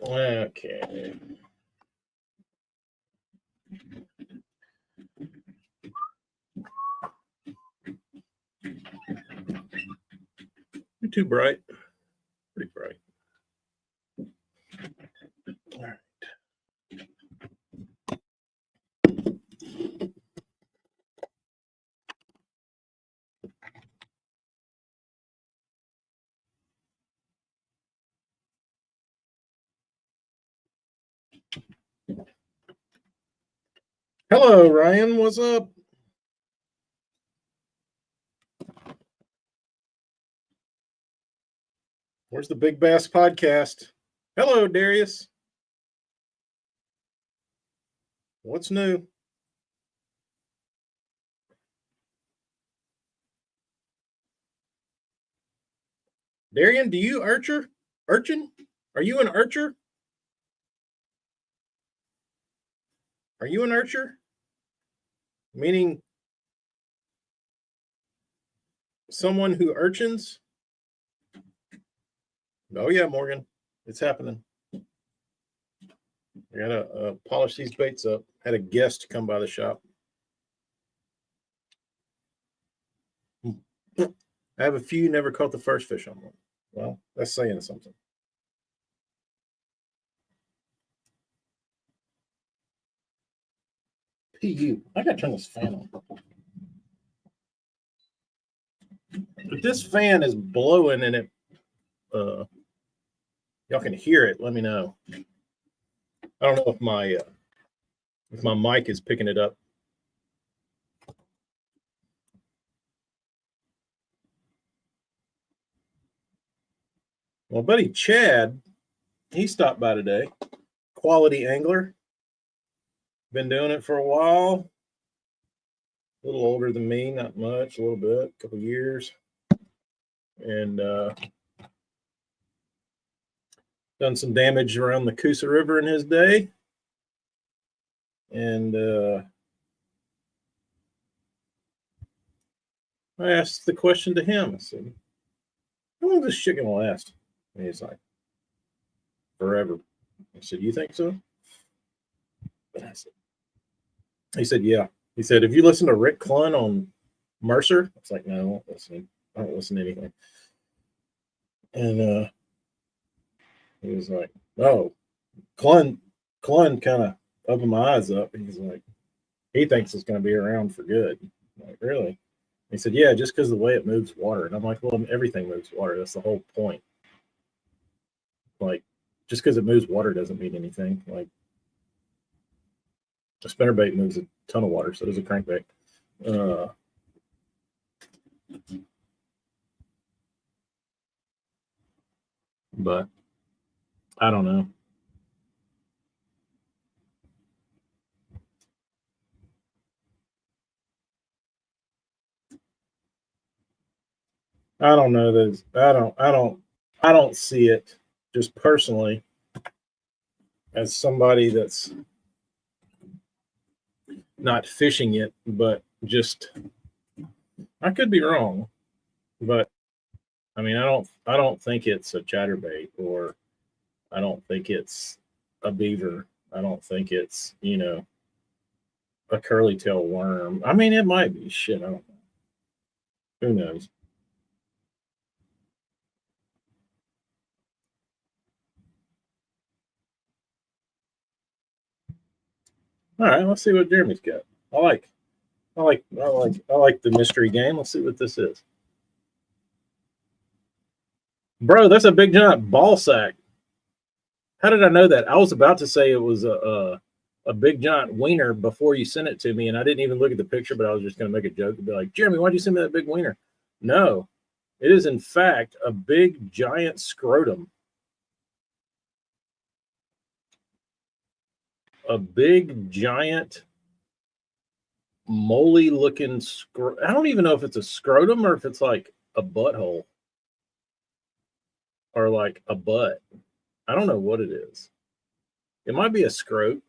Okay. You're too bright. Pretty bright. All right. Hello, Ryan. What's up? Where's the Big Bass podcast? Hello, Darius. What's new? Darian, do you urchin? Are you an archer? Are you an archer? Meaning someone who urchins? Oh, yeah, Morgan. It's happening. I gotta polish these baits up. Had a guest come by the shop. I have a few never caught the first fish on one. Well, that's saying something. PU. I gotta turn this fan on. If this fan is blowing and it y'all can hear it, let me know. I don't know if my mic is picking it up. Well, buddy Chad, he stopped by today. Quality angler. Been doing it for a while. A little older than me, not much, a little bit, a couple years. And done some damage around the Coosa River in his day. And I asked the question to him. I said, how long is this shit gonna last? And he's like, forever. I said, you think so? He said, yeah. He said, if you listen to Rick Clunn on Mercer, I was like, no, I won't listen. I don't listen to anything. And he was like, oh, Clunn kind of opened my eyes up. He's like, he thinks it's going to be around for good. I'm like, really? He said, yeah, just because of the way it moves water. And I'm like, well, everything moves water. That's the whole point. Like, just because it moves water doesn't mean anything. Like, a spinnerbait moves a ton of water, so does a crankbait. But I don't know. I don't know that. I don't see it just personally as somebody that's not fishing it, but just I could be wrong, but I mean I don't think it's a chatterbait, or I don't think it's a beaver. I don't think it's, a curly tail worm. I mean, it might be. Shit, I don't know. Who knows? All right, let's see what Jeremy's got. I like the mystery game. Let's see what this is. Bro, that's a big giant ball sack. How did I know that? I was about to say it was a big giant wiener before you sent it to me, and I didn't even look at the picture, but I was just going to make a joke and be like, Jeremy, why'd you send me that big wiener? No, it is in fact a big giant scrotum. A big giant moley looking I don't even know if it's a scrotum or if it's like a butthole or like a butt. I don't know what it is. It might be a scrote.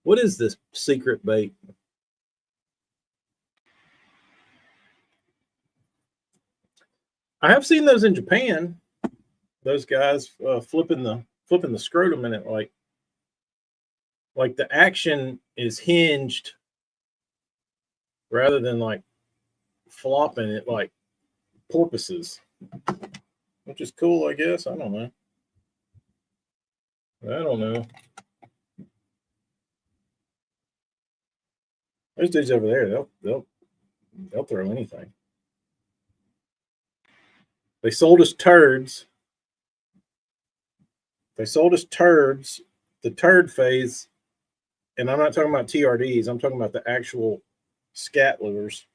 What is this secret bait? I have seen those in Japan. Those guys flipping the flipping the scrotum in it, like the action is hinged rather than like flopping it like porpoises, which is cool, I guess. I don't know. Those dudes over there, they'll throw anything. They sold us turds. The turd phase, and I'm not talking about TRDs. I'm talking about the actual scat lures,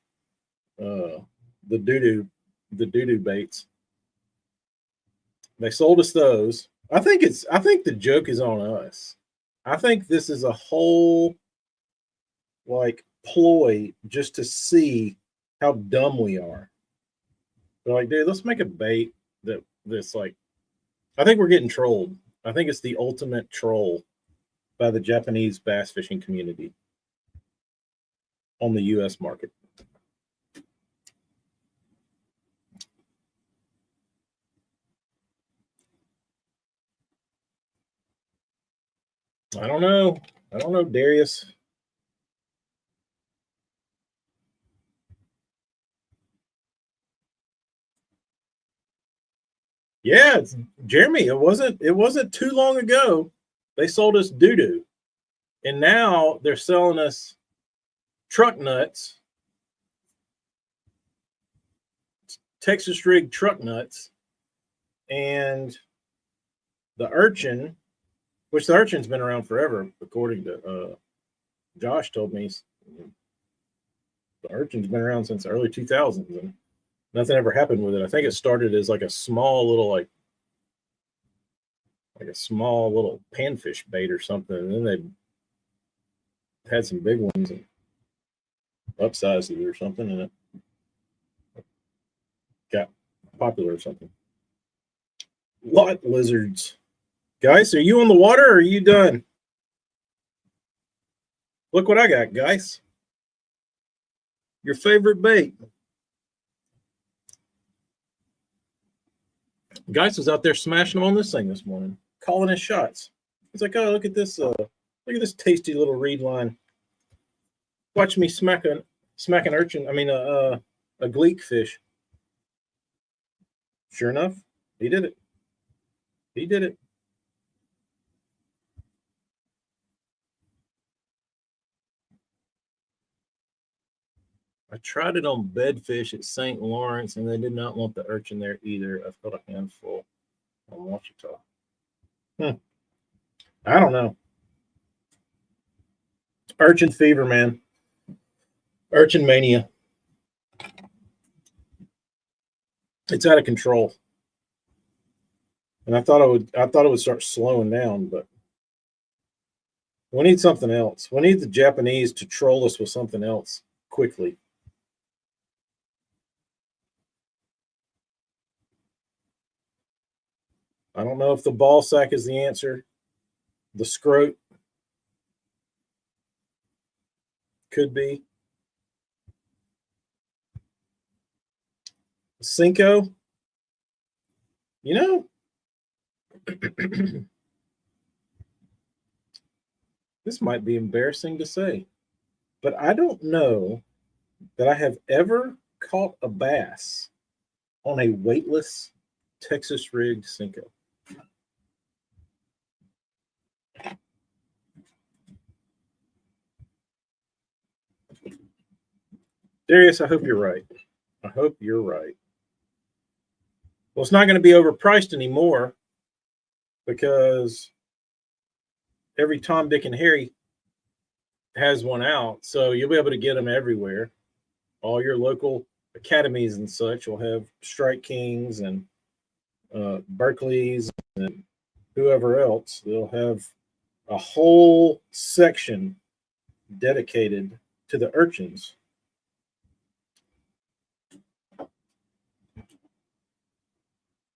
the doo-doo baits. They sold us those. I think the joke is on us. I think this is a whole like ploy just to see how dumb we are. They're like, dude, let's make a bait that's like, I think we're getting trolled. I think it's the ultimate troll by the Japanese bass fishing community on the U.S. market. I don't know, Darius. Yeah, Jeremy. It wasn't too long ago they sold us doo-doo, and now they're selling us truck nuts, Texas rig truck nuts, and the urchin, which the urchin's been around forever, according to Josh told me. The urchin's been around since the early 2000s, and nothing ever happened with it. I think it started as like a small little like a small little panfish bait or something, and then they had some big ones and upsized it or something, and it got popular or something. Lot lizards. Guys, are you on the water or are you done? Look what I got, guys. Your favorite bait. Guys was out there smashing them on this thing this morning, calling his shots. He's like, oh, look at this tasty little reed line. Watch me smack an urchin. I mean, a gleek fish. Sure enough, he did it. I tried it on bedfish at St. Lawrence, and they did not want the urchin there either. I felt a handful on Ouachita. I don't know. Urchin fever, man. Urchin mania. It's out of control. And I thought it would start slowing down, but we need something else. We need the Japanese to troll us with something else quickly. I don't know if the ball sack is the answer. The scrote could be. Cinco, you know, this might be embarrassing to say, but I don't know that I have ever caught a bass on a weightless Texas rigged Cinco. Darius, I hope you're right. Well, it's not going to be overpriced anymore because every Tom, Dick, and Harry has one out. So you'll be able to get them everywhere. All your local academies and such will have Strike Kings and Berkeley's and whoever else. They'll have a whole section dedicated to the urchins.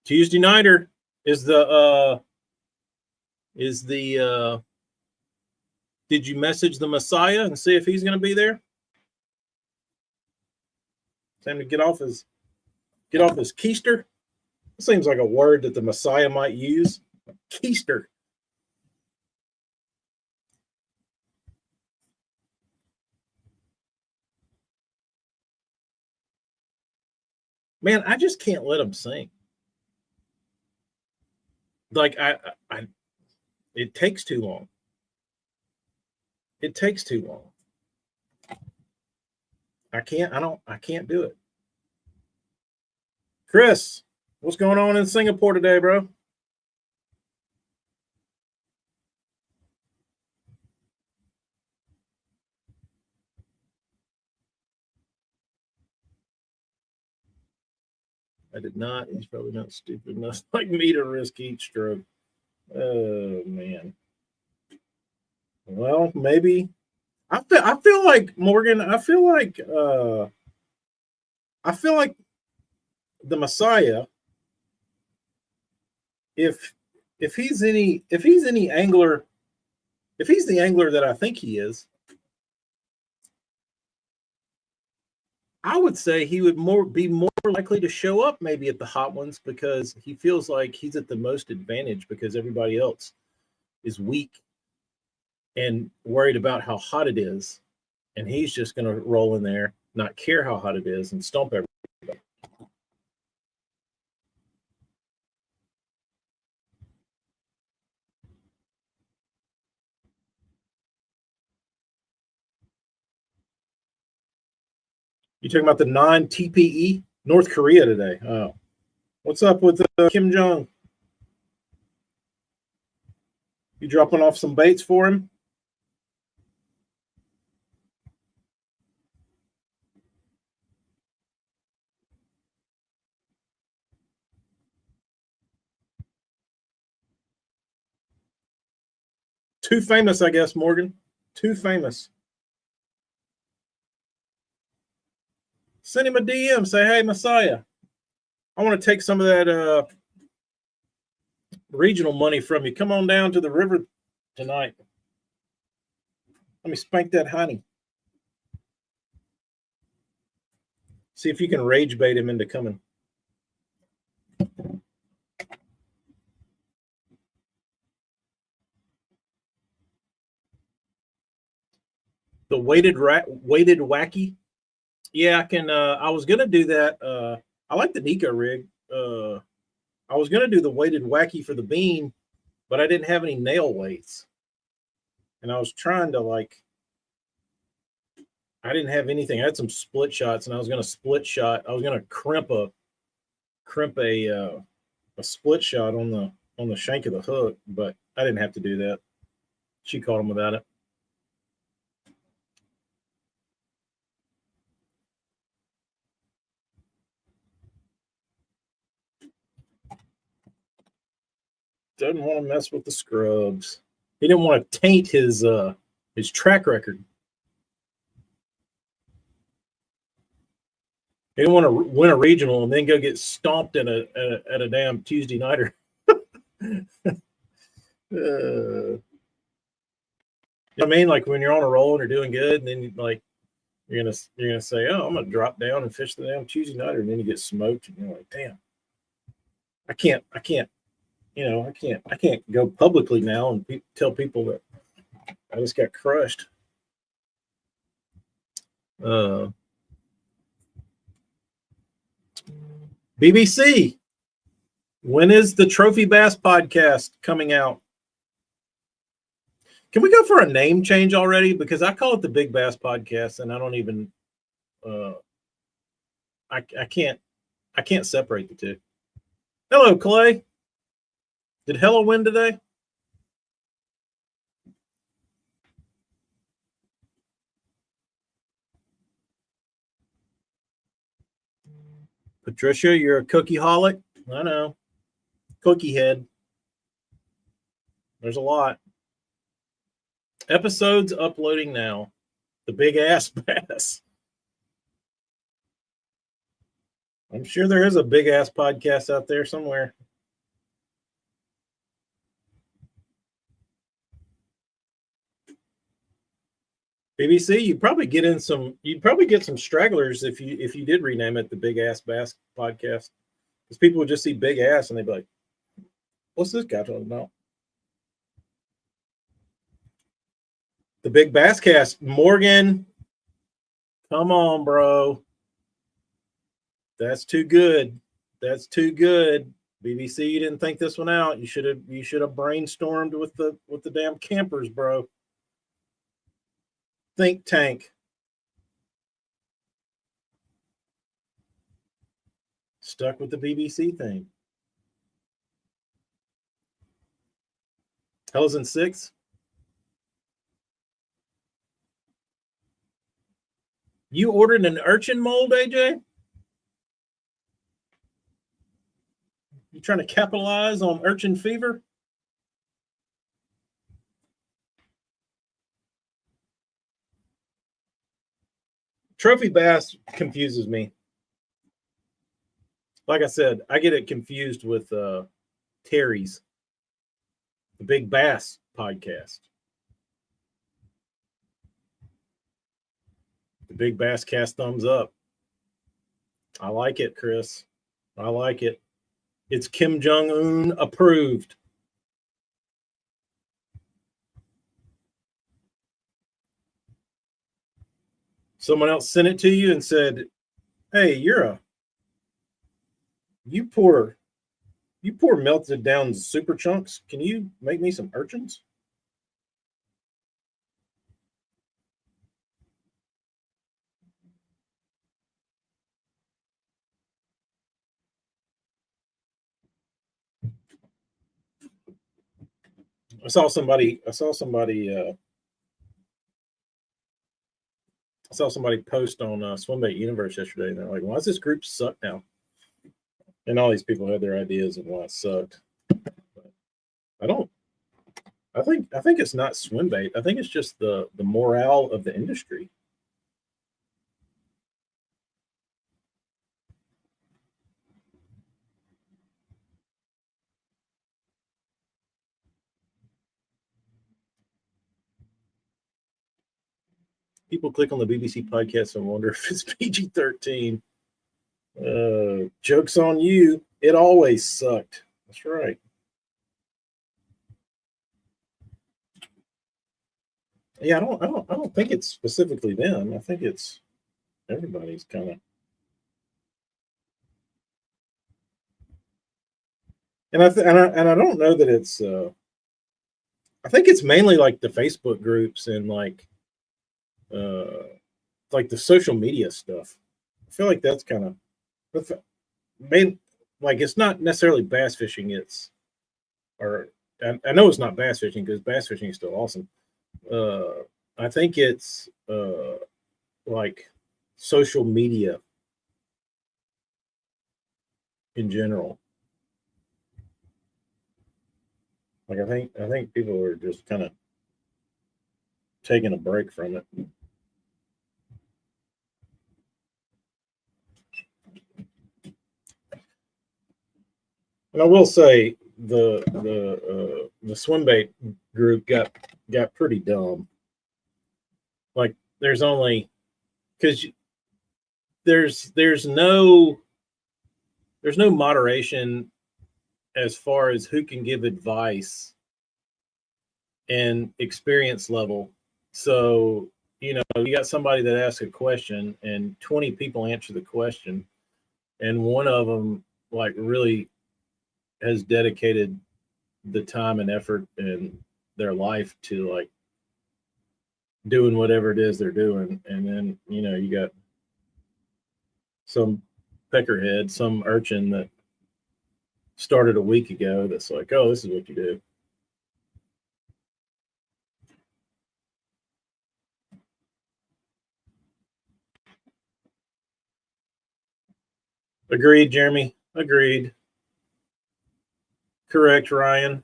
Tuesday nighter is the did you message the Messiah and see if he's going to be there? Time to get off his keister. It seems like a word that the Messiah might use. Keister. Man, I just can't let him sing. Like it takes too long. It takes too long. I can't do it. Chris, what's going on in Singapore today, bro? I did not. He's probably not stupid enough like me to risk heat stroke. Oh man. Well, maybe. I feel like Morgan. I feel like the Messiah. If he's any angler, if he's the angler that I think he is, I would say he would be more likely to show up maybe at the hot ones because he feels like he's at the most advantage because everybody else is weak and worried about how hot it is. And he's just going to roll in there, not care how hot it is, and stomp everybody. You talking about the non-TPE? North Korea today. Oh. What's up with Kim Jong? You dropping off some baits for him? Too famous, I guess, Morgan. Too famous. Send him a DM. Say, hey, Messiah, I want to take some of that regional money from you. Come on down to the river tonight. Let me spank that honey. See if you can rage bait him into coming. The weighted wacky. Yeah, I can. I was gonna do that. I like the Nico rig. I was gonna do the weighted wacky for the bean, but I didn't have any nail weights, and I was trying to I didn't have anything. I had some split shots, and I was gonna split shot. I was gonna crimp a split shot on the shank of the hook, but I didn't have to do that. She caught him without it. Doesn't want to mess with the scrubs. He didn't want to taint his track record. He didn't want to win a regional and then go get stomped at a damn Tuesday nighter. I mean, like when you're on a roll and you're doing good, and then like you're gonna say, "Oh, I'm gonna drop down and fish the damn Tuesday nighter," and then you get smoked, and you're like, "Damn, I can't, I can't go publicly now and tell people that I just got crushed." BBC, when is the Trophy Bass podcast coming out? Can we go for a name change already? Because I call it the Big Bass Podcast, and I don't even. I can't separate the two. Hello, Clay. Did Hella win today? Patricia, you're a cookie holic. I know. Cookie head. There's a lot. Episodes uploading now. The Big Ass Bass. I'm sure there is a big ass podcast out there somewhere. BBC, you'd probably get some stragglers if you did rename it the Big Ass Bass Podcast. Because people would just see big ass and they'd be like, What's this guy talking about? The Big Bass Cast. Morgan, come on, bro. That's too good. That's too good. BBC, you didn't think this one out. You should have brainstormed with the damn campers, bro. Think tank. Stuck with the BBC thing. Hell's in 6. You ordered an urchin mold, AJ? You trying to capitalize on urchin fever? Trophy bass confuses me. Like I said, I get it confused with Terry's, the Big Bass podcast. The Big Bass Cast thumbs up. I like it, Chris. I like it. It's Kim Jong-un approved. Someone else sent it to you and said, "Hey, you pour melted down super chunks. Can you make me some urchins?" I saw somebody post on Swimbait Universe yesterday, and they're like, "Why does this group suck now?" And all these people had their ideas of why it sucked. But I think it's not Swimbait. I think it's just the morale of the industry. People click on the BBC podcast and wonder if it's PG-13. Joke's on you. It always sucked. That's right. Yeah, I don't think it's specifically them. I think it's everybody's kind of. And I don't know that it's. I think it's mainly like the Facebook groups and like the social media stuff. I feel like that's kind of main. Like it's not necessarily bass fishing. I know it's not bass fishing because bass fishing is still awesome. I think it's like social media in general. Like I think people are just kind of taking a break from it. And I will say the swimbait group got pretty dumb. Like there's only because there's no moderation as far as who can give advice and experience level. So you got somebody that asks a question and 20 people answer the question, and one of them like really has dedicated the time and effort in their life to like doing whatever it is they're doing. And then, you got some peckerhead, some urchin that started a week ago that's like, oh, this is what you do. Agreed, Jeremy. Agreed. Correct, Ryan.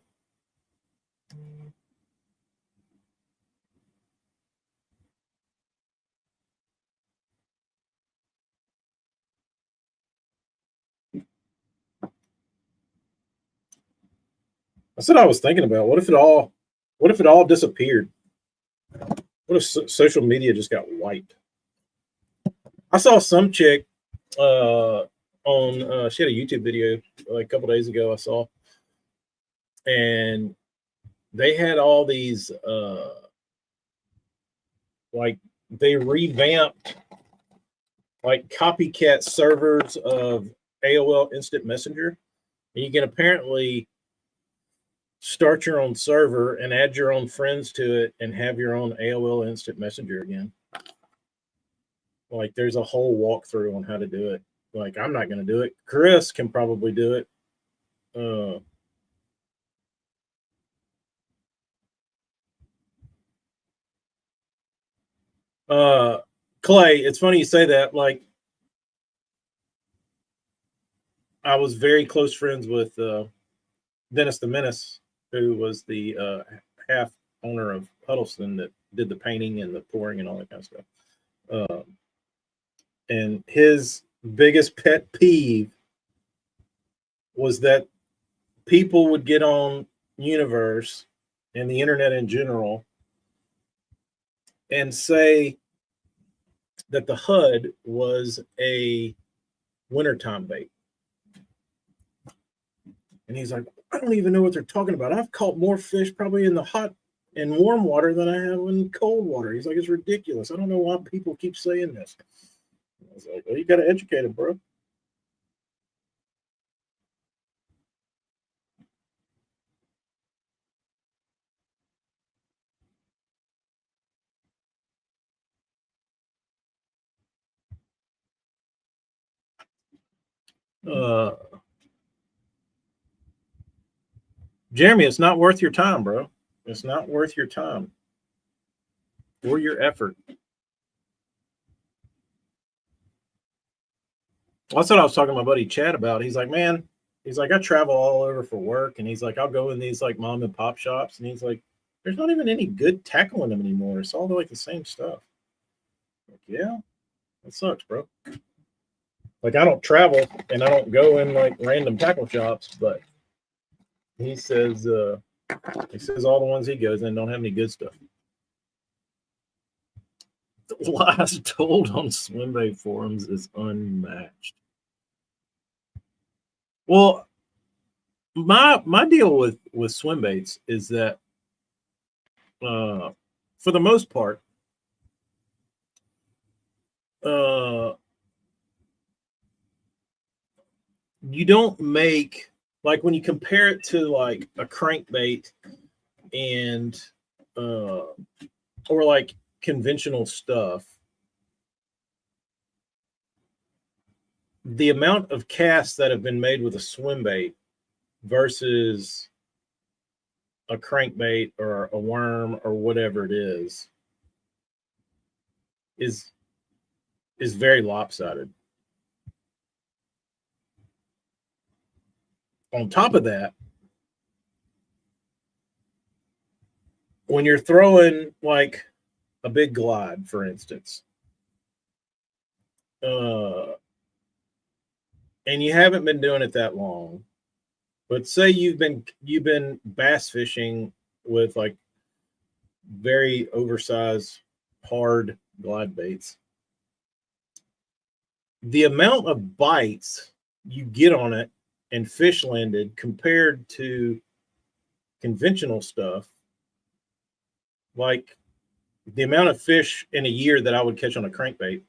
That's what I was thinking about. What if it all disappeared? What if social media just got wiped? I saw some chick on she had a YouTube video like a couple days ago. I saw and they had all these like they revamped like copycat servers of AOL Instant Messenger. And you can apparently start your own server and add your own friends to it and have your own AOL Instant Messenger again. Like there's a whole walkthrough on how to do it. Like I'm not going to do it. Chris can probably do it. Clay, it's funny you say that. Like I was very close friends with Dennis the Menace, who was the half owner of Huddleston that did the painting and the pouring and all that kind of stuff. And his biggest pet peeve was that people would get on Universe and the internet in general and say that the HUD was a wintertime bait. And he's like, I don't even know what they're talking about. I've caught more fish probably in the hot and warm water than I have in cold water. He's like, it's ridiculous. I don't know why people keep saying this. I was like, well, you got to educate him, bro. Jeremy, it's not worth your time, bro. It's not worth your time or your effort. That's what I was talking to my buddy Chad about. He's like, man, he's like, I travel all over for work, and he's like, I'll go in these like mom and pop shops, and he's like, there's not even any good tackle in them anymore. It's all like the same stuff. Like, yeah, that sucks, bro. Like I don't travel and I don't go in like random tackle shops, but he says all the ones he goes in don't have any good stuff. The lies told on swim bait forums is unmatched. Well, my deal with swim baits is that for the most part, you don't make, like when you compare it to like a crankbait and or like conventional stuff, the amount of casts that have been made with a swim bait versus a crankbait or a worm or whatever it is very lopsided. On top of that, when you're throwing like a big glide, for instance, and you haven't been doing it that long, but say you've been bass fishing with like very oversized hard glide baits, the amount of bites you get on it and fish landed compared to conventional stuff, like the amount of fish in a year that I would catch on a crankbait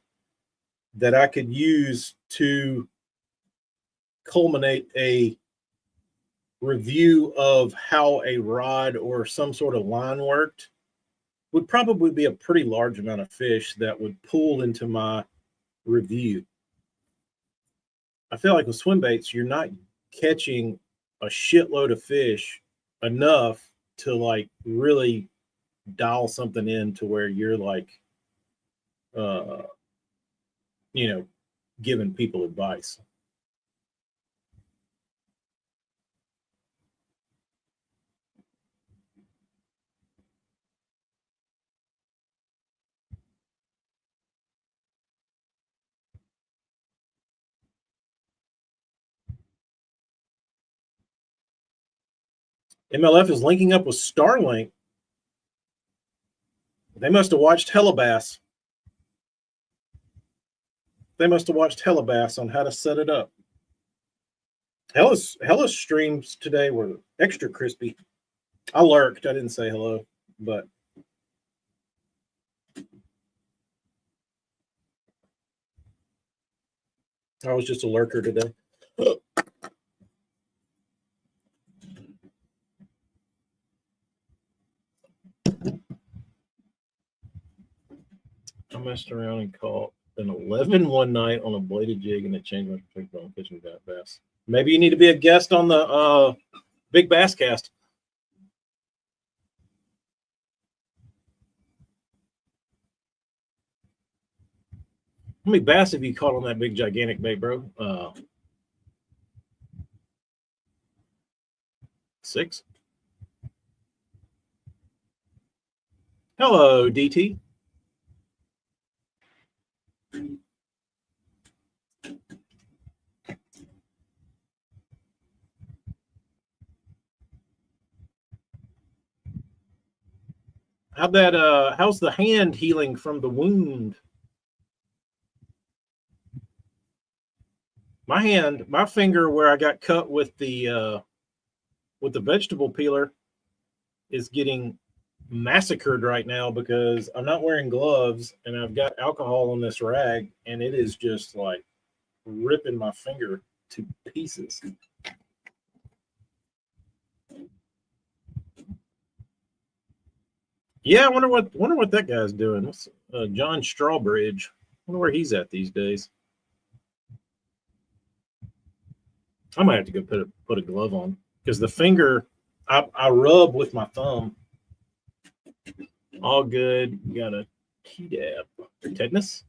that I could use to culminate a review of how a rod or some sort of line worked would probably be a pretty large amount of fish that would pull into my review. I feel like with swim baits, you're not catching a shitload of fish enough to like really dial something in to where you're like, giving people advice. MLF is linking up with Starlink. They must have watched Hellabass. They must have watched Hellabass on how to set it up. Hellas streams today were extra crispy. I lurked. I didn't say hello, but I was just a lurker today. I messed around and caught an 11 one night on a bladed jig, and it changed my perspective on fishing bass. Maybe you need to be a guest on the Big Bass Cast. How many bass have you caught on that big gigantic bait, bro? 6. Hello, DT. How's the hand healing from the wound? My finger where I got cut with the vegetable peeler is getting massacred right now because I'm not wearing gloves and I've got alcohol on this rag and it is just like ripping my finger to pieces. Yeah, I wonder what that guy's doing. What's John Strawbridge? I wonder where he's at these days. I might have to go put a glove on because the finger I rub with my thumb. All good. You got a Tdap or tetanus?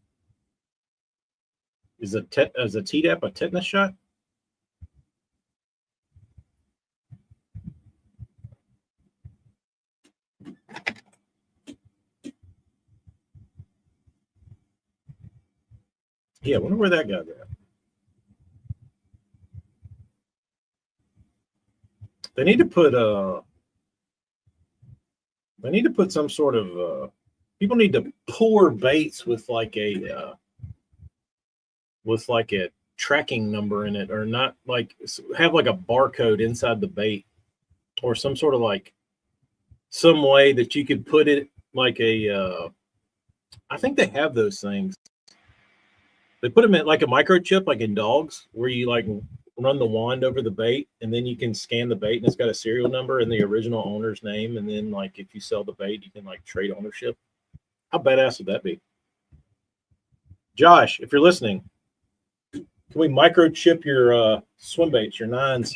Is a Tdap a tetanus shot? Yeah, I wonder where that guy's at. They need to put some sort of people need to pour baits with like a tracking number in it, or not, like have like a barcode inside the bait, or some sort of like some way that you could put it like a I think they have those things. They put them in like a microchip, like in dogs, where you like run the wand over the bait and then you can scan the bait and it's got a serial number and the original owner's name, and then like if you sell the bait you can like trade ownership. How badass would that be? Josh, if you're listening, can we microchip your swim baits, your 9s?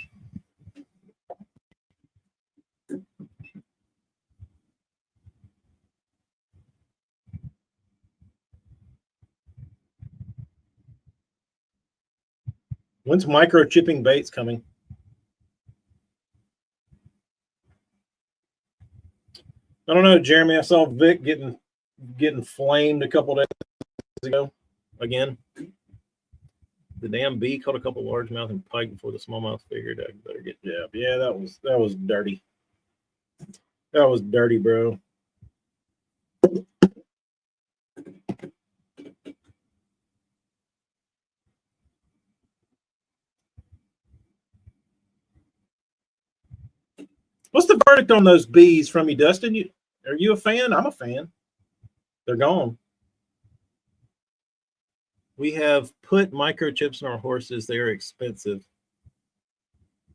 When's microchipping baits coming? I don't know, Jeremy. I saw Vic getting flamed a couple days ago again. The damn bee caught a couple largemouth and pike before the smallmouth figured I better get jabbed. Yeah, that was dirty. That was dirty, bro. What's the verdict on those bees from you, Dustin? Are you a fan? I'm a fan. They're gone. We have put microchips in our horses. They are expensive.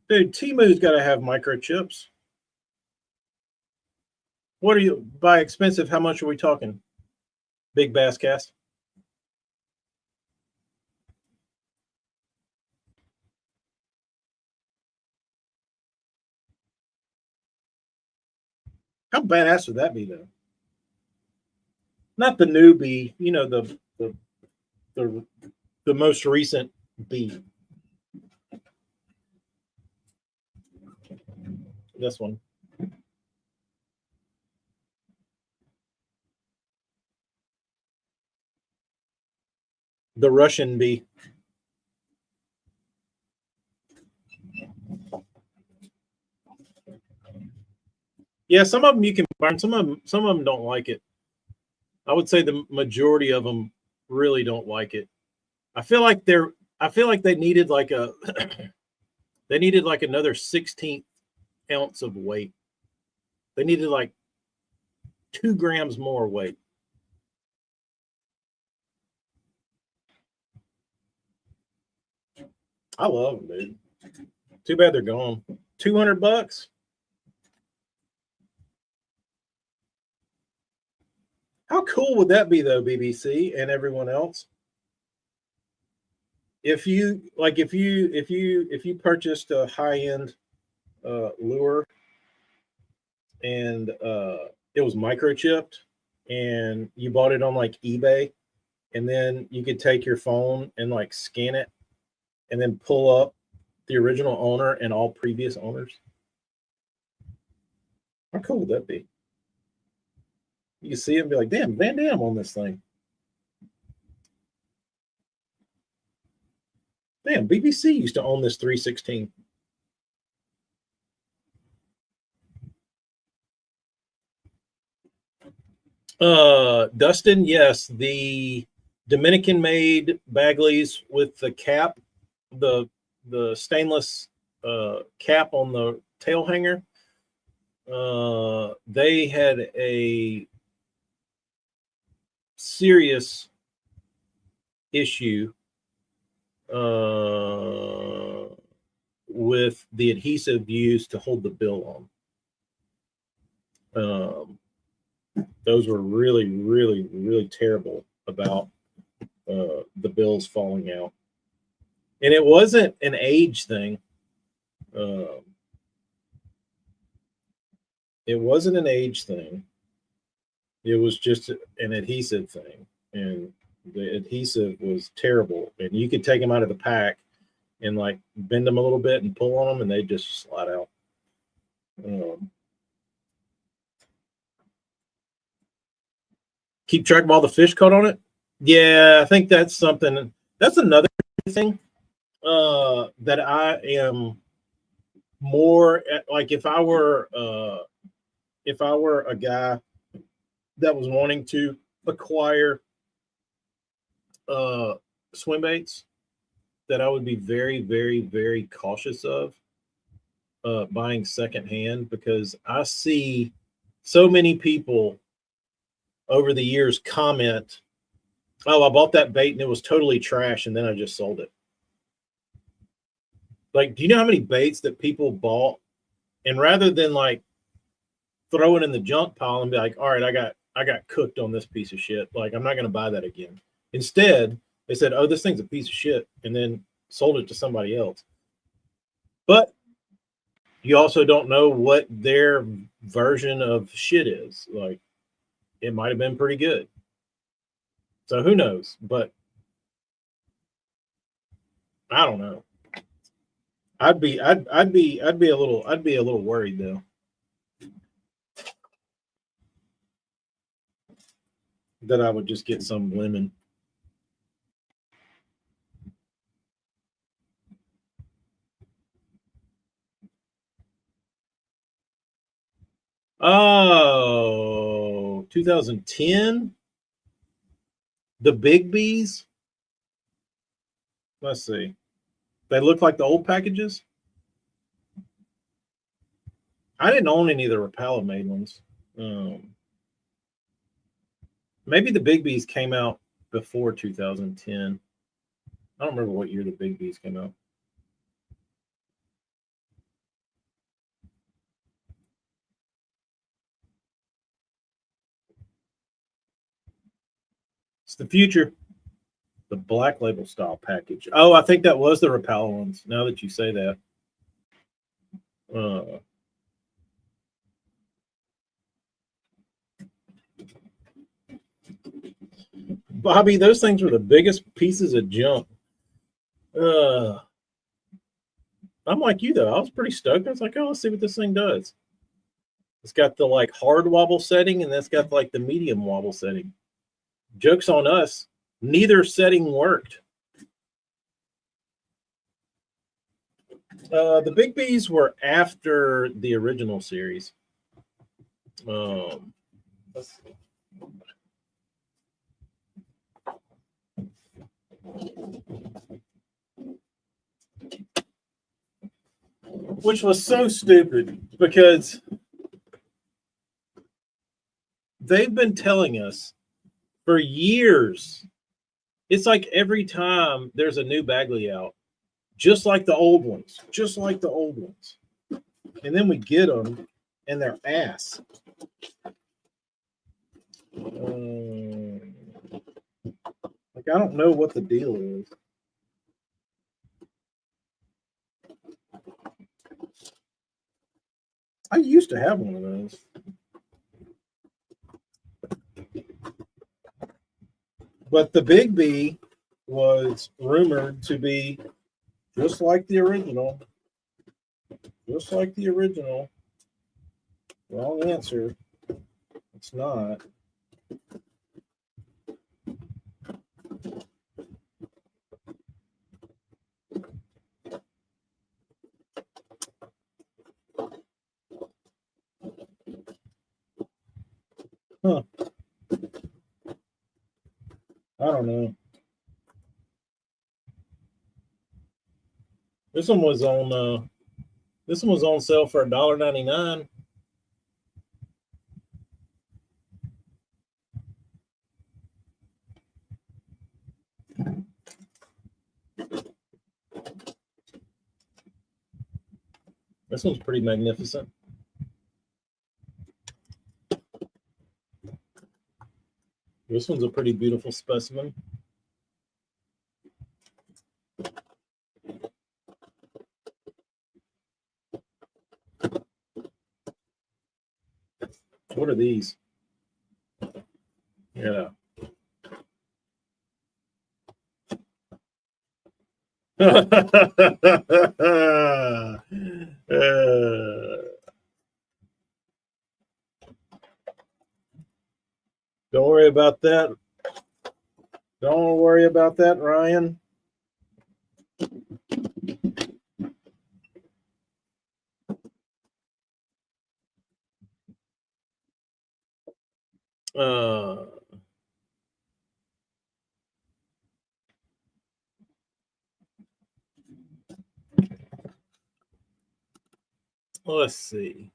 Dude, Timu's got to have microchips. What are you, by expensive, how much are we talking? Big Bass Cast? How badass would that be, though? Not the new bee, you know, the most recent bee. This one. The Russian bee. Yeah, some of them you can burn. Some of them don't like it. I would say the majority of them really don't like it. I feel like they needed like a They needed like another 16th ounce of weight. They needed like 2 grams more weight. I love them, dude. Too bad they're gone. $200. How cool would that be, though, BBC and everyone else? If you purchased a high end lure and it was microchipped and you bought it on like eBay, and then you could take your phone and like scan it and then pull up the original owner and all previous owners. How cool would that be? You can see it and be like, damn, Van Damme on this thing. Damn, BBC used to own this 316. Dustin, yes, the Dominican made Bagleys with the cap, the stainless cap on the tail hanger. They had a serious issue with the adhesive used to hold the bill on. Those were really, really, really terrible about the bills falling out. And it wasn't an age thing. It wasn't an age thing. It was just an adhesive thing. And the adhesive was terrible. And you could take them out of the pack and like bend them a little bit and pull on them and they just slide out. Keep track of all the fish caught on it. Yeah, I think that's something. That's another thing that I am more like if I were a guy that was wanting to acquire swim baits, that I would be very, very, very cautious of buying secondhand, because I see so many people over the years comment, "Oh, I bought that bait and it was totally trash, and then I just sold it." Like, do you know how many baits that people bought, and rather than like throw it in the junk pile and be like, "All right, I got cooked on this piece of shit. Like, I'm not going to buy that again." Instead, they said, "Oh, this thing's a piece of shit," and then sold it to somebody else. But you also don't know what their version of shit is. Like, it might have been pretty good. So who knows? But I don't know. I'd be a little worried though. That I would just get some lemon. Oh, 2010. The Big Bees. Let's see. They look like the old packages. I didn't own any of the Rapala made ones. Maybe the Big Bees came out before 2010. I don't remember what year the Big Bees came out. It's the future. The Black Label style package. Oh, I think that was the Rapala ones. Now that you say that. Bobby, those things were the biggest pieces of junk. I'm like you though. I was pretty stoked. I was like, "Oh, let's see what this thing does." It's got the like hard wobble setting, and that's got like the medium wobble setting. Joke's on us. Neither setting worked. The Big Bees were after the original series. Let's see. which was so stupid because they've been telling us for years. It's like every time there's a new Bagley out, just like the old ones, and then we get them and they're ass. Like, I don't know what the deal is. I used to have one of those. But the Big B was rumored to be just like the original. Just like the original. Wrong answer. It's not. Huh. I don't know. This one was on sale for $1.99. This one's pretty magnificent. This one's a pretty beautiful specimen. What are these? Yeah. Don't worry about that. Don't worry about that, Ryan. Let's see.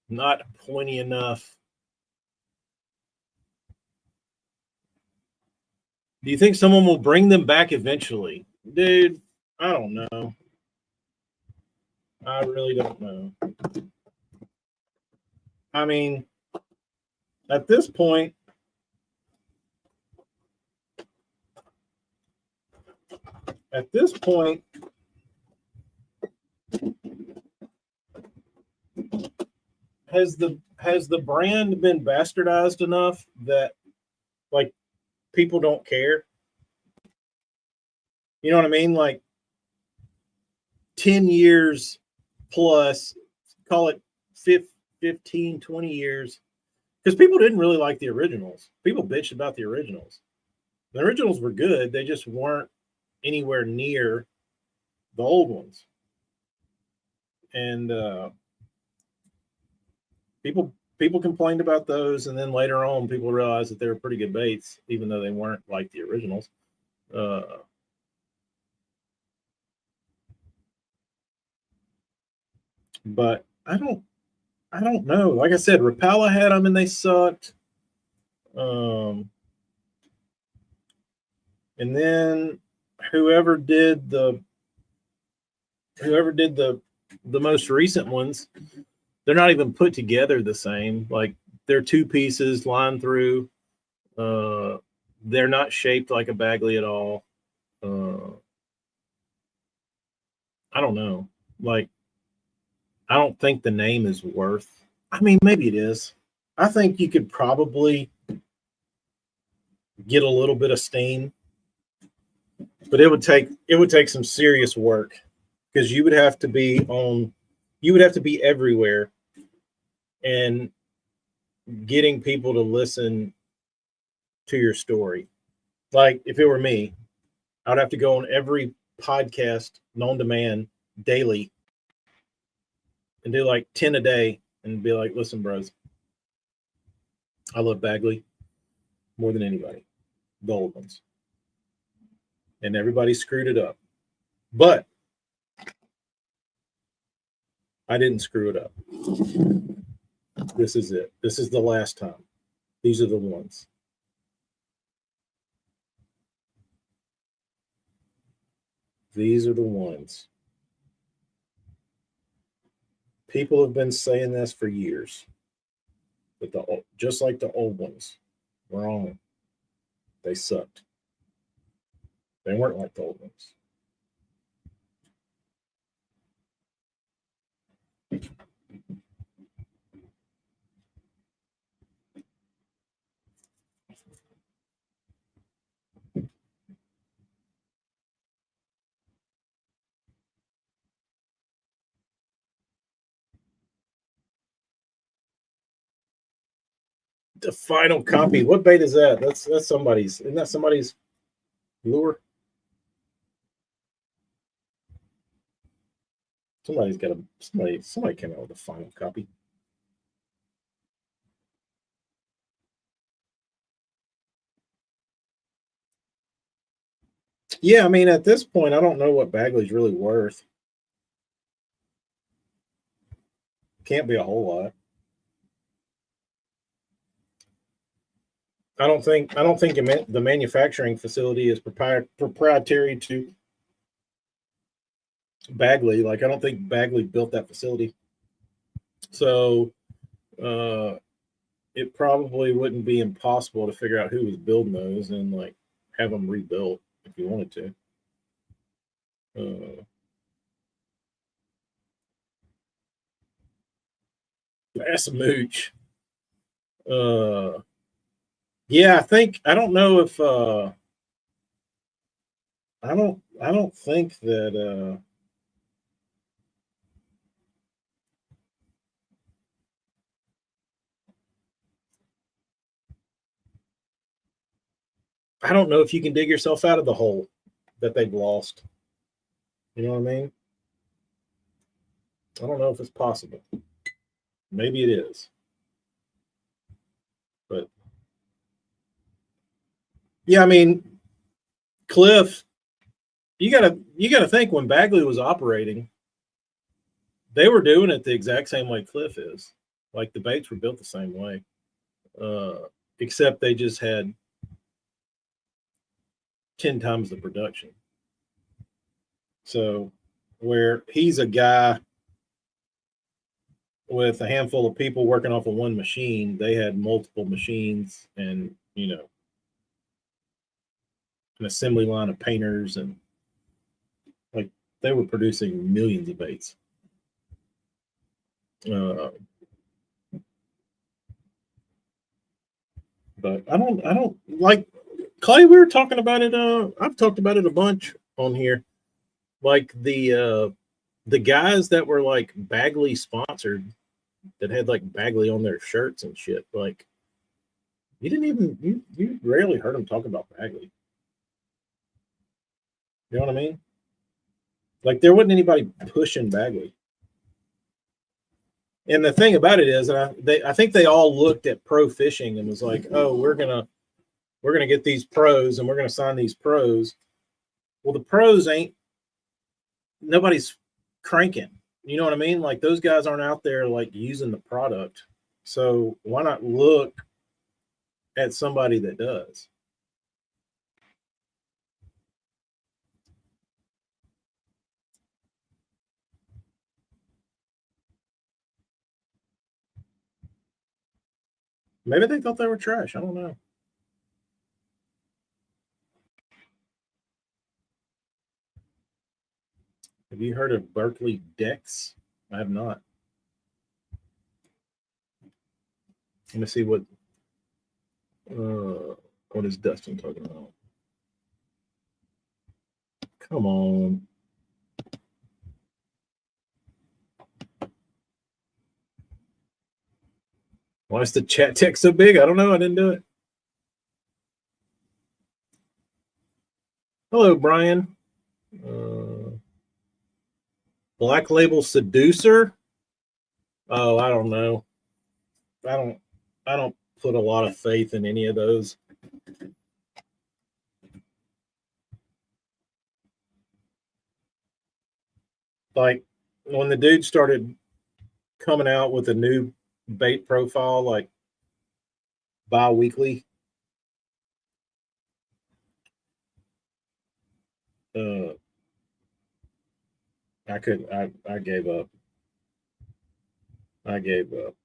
Not pointy enough. Do you think someone will bring them back eventually? Dude, I don't know. I really don't know. I mean, at this point, has the brand been bastardized enough that, like, people don't care? You know what I mean? Like 10 years plus, call it 15, 20 years. Because people didn't really like the originals. People bitched about the originals. The originals were good. They just weren't anywhere near the old ones. And people complained about those, and then later on, people realized that they were pretty good baits, even though they weren't like the originals. But I don't know. Like I said, Rapala had them and they sucked. And then whoever did the most recent ones, they're not even put together the same. Like, they're two pieces lined through. They're not shaped like a Bagley at all. I don't know. Like, I don't think the name is worth. I mean, maybe it is. I think you could probably get a little bit of steam, but it would take some serious work, because you would have to be everywhere and getting people to listen to your story. Like, if it were me, I would have to go on every podcast known to man daily and do like 10 a day and be like, listen, bros, I love Bagley more than anybody, the old ones. And everybody screwed it up. But I didn't screw it up. This is it. This is the last time. These are the ones. These are the ones. People have been saying this for years. But just like the old ones, wrong. They sucked. They weren't like the old ones. The final copy. What bait is that? That's somebody's. Isn't that somebody's lure? Somebody's got somebody came out with a final copy. Yeah, I mean, at this point, I don't know what Bagley's really worth. Can't be a whole lot. I don't think the manufacturing facility is proprietary to Bagley. Like, I don't think Bagley built that facility. So it probably wouldn't be impossible to figure out who was building those and like have them rebuilt if you wanted to. That's a mooch. Yeah, I don't know if I don't think that I don't know if you can dig yourself out of the hole that they've lost. You know what I mean? I don't know if it's possible. Maybe it is. But yeah, I mean, Cliff, you gotta think when Bagley was operating, they were doing it the exact same way Cliff is. Like the baits were built the same way. Except they just had 10 times the production. So where he's a guy with a handful of people working off of one machine, they had multiple machines and, an assembly line of painters, and like they were producing millions of baits. But I don't like Clay. We were talking about it. I've talked about it a bunch on here. Like the guys that were like Bagley sponsored, that had like Bagley on their shirts and shit. Like you rarely heard them talk about Bagley. You know what I mean? Like there wasn't anybody pushing Bagley. And the thing about it is, I think they all looked at pro fishing and was like, oh, we're gonna get these pros and we're gonna sign these pros. Well, the pros nobody's cranking. You know what I mean? Like those guys aren't out there like using the product. So why not look at somebody that does? Maybe they thought they were trash. I don't know. Have you heard of Berkeley Dex? I have not. Let me see what is Dustin talking about? Come on. Why is the chat text so big? I don't know. I didn't do it. Hello, Brian. Black Label Seducer. Oh, I don't know. I don't put a lot of faith in any of those. Like when the dude started coming out with a new bait profile like bi-weekly. I gave up. I gave up.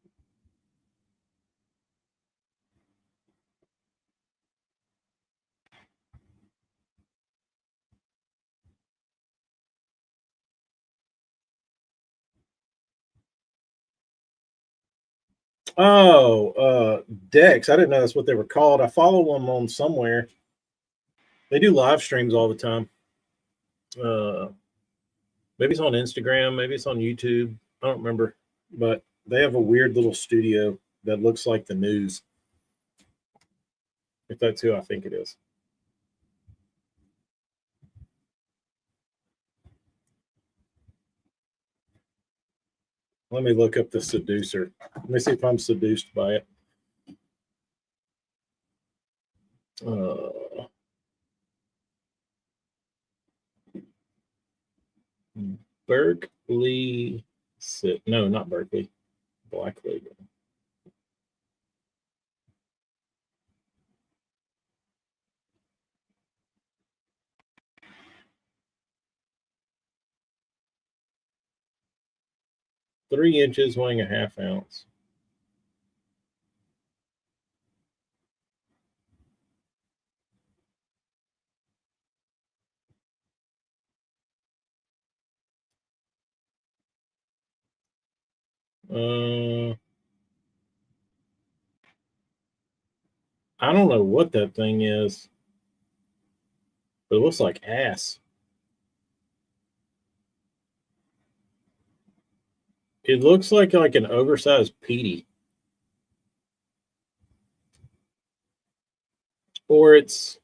Oh, Dex. I didn't know that's what they were called. I follow them on somewhere. They do live streams all the time. Maybe it's on Instagram, maybe it's on YouTube. I don't remember, but they have a weird little studio that looks like the news. If that's who I think it is. Let me look up the seducer. Let me see if I'm seduced by it. Berkeley. No, not Berkeley. Black Label. Three inches, weighing a half ounce. I don't know what that thing is, but it looks like ass. It looks like an oversized Petey. Or it's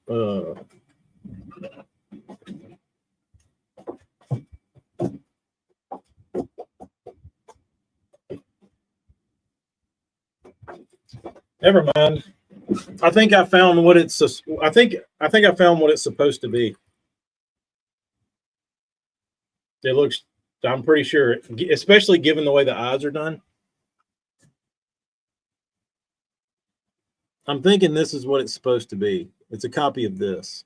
never mind. I think I found what it's. I think I found what it's supposed to be. It looks. I'm pretty sure, especially given the way the eyes are done. I'm thinking this is what it's supposed to be. It's a copy of this.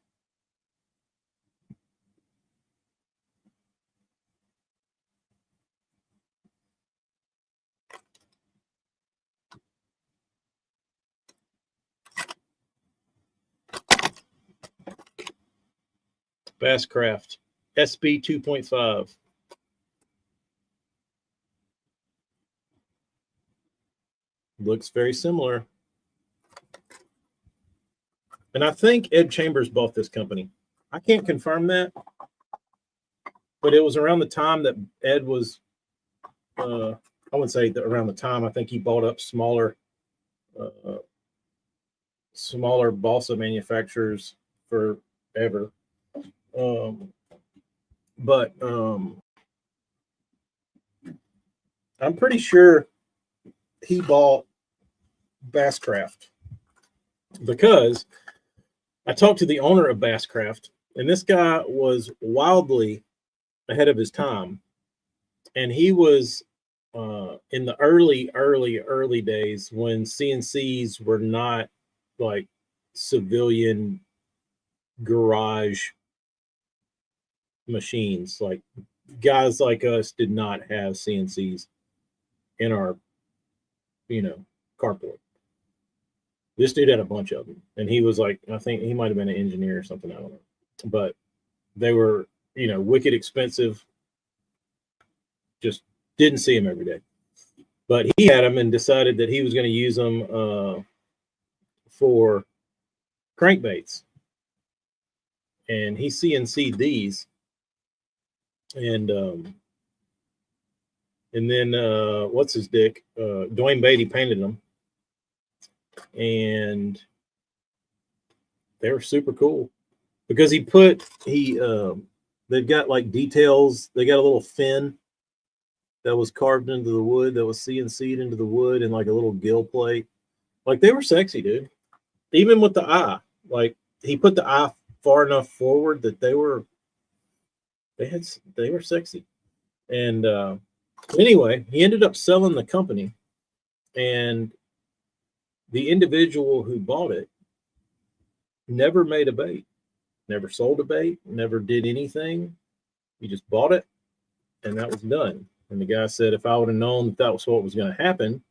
Basscraft SB 2.5. Looks very similar. And I think Ed Chambers bought this company. I can't confirm that, but it was around the time that Ed was, I would say that around the time, I think he bought up smaller balsa manufacturers forever. But I'm pretty sure he bought Basscraft because I talked to the owner of Basscraft, and this guy was wildly ahead of his time. And he was in the early days when CNCs were not like civilian garage machines. Like guys like us did not have CNCs in our, carport. This dude had a bunch of them, and he was like, I think he might have been an engineer or something. I don't know, but they were, wicked expensive. Just didn't see him every day, but he had them and decided that he was going to use them for crankbaits, and he CNC'd these, and then what's his dick? Dwayne Beatty painted them, and they were super cool because they've got like details. They got a little fin that was carved into the wood, that was CNC'd into the wood, and like a little gill plate. Like they were sexy, dude. Even with the eye, like he put the eye far enough forward that they were sexy. And Anyway, he ended up selling the company, and the individual who bought it never made a bait, never sold a bait, never did anything. He just bought it, and that was done. And the guy said, if I would have known that that was what was going to happen,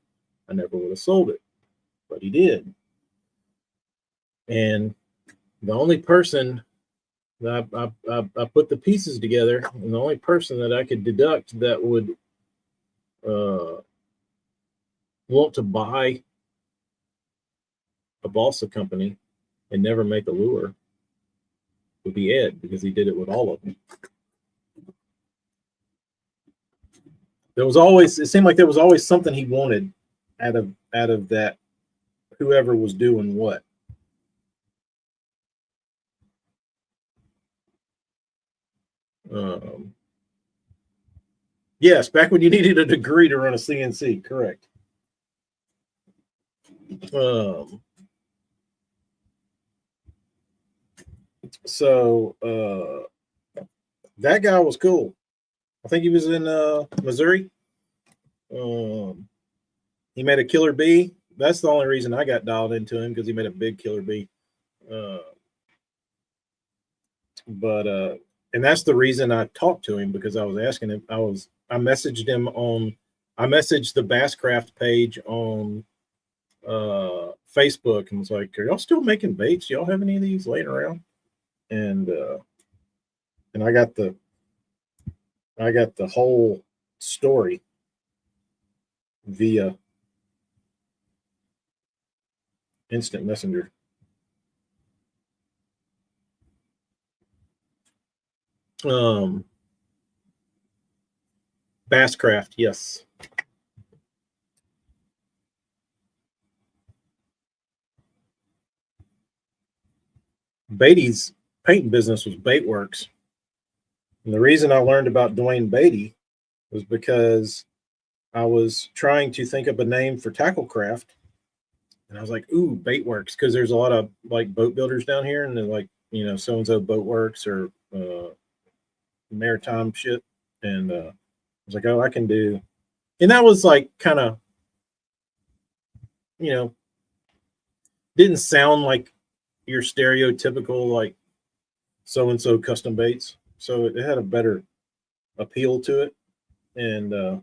I never would have sold it. But he did. And the only person that I put the pieces together, and the only person that I could deduct that would want to buy a balsa company and never make a lure would be Ed, because he did it with all of them. There was always, it seemed like there was always something he wanted out of that, whoever was doing what. Yes, back when you needed a degree to run a CNC, correct. So that guy was cool. I think he was in Missouri. He made a killer bee. That's the only reason I got dialed into him, because he made a big killer bee. And that's the reason I talked to him, because I was asking him. I messaged him on. I messaged the Basscraft page on Facebook and was like, "Are y'all still making baits? Y'all have any of these laying around?" And I got the whole story via instant messenger. Basscraft, yes. Beatty's painting business was Baitworks. And the reason I learned about Dwayne Beatty was because I was trying to think of a name for tacklecraft. And I was like, ooh, Baitworks, because there's a lot of like boat builders down here, and they're like, so-and-so Boatworks or maritime shit. And I was like, oh, I can do. And that was like kind of, didn't sound like your stereotypical like so-and-so custom baits. So it had a better appeal to it. And I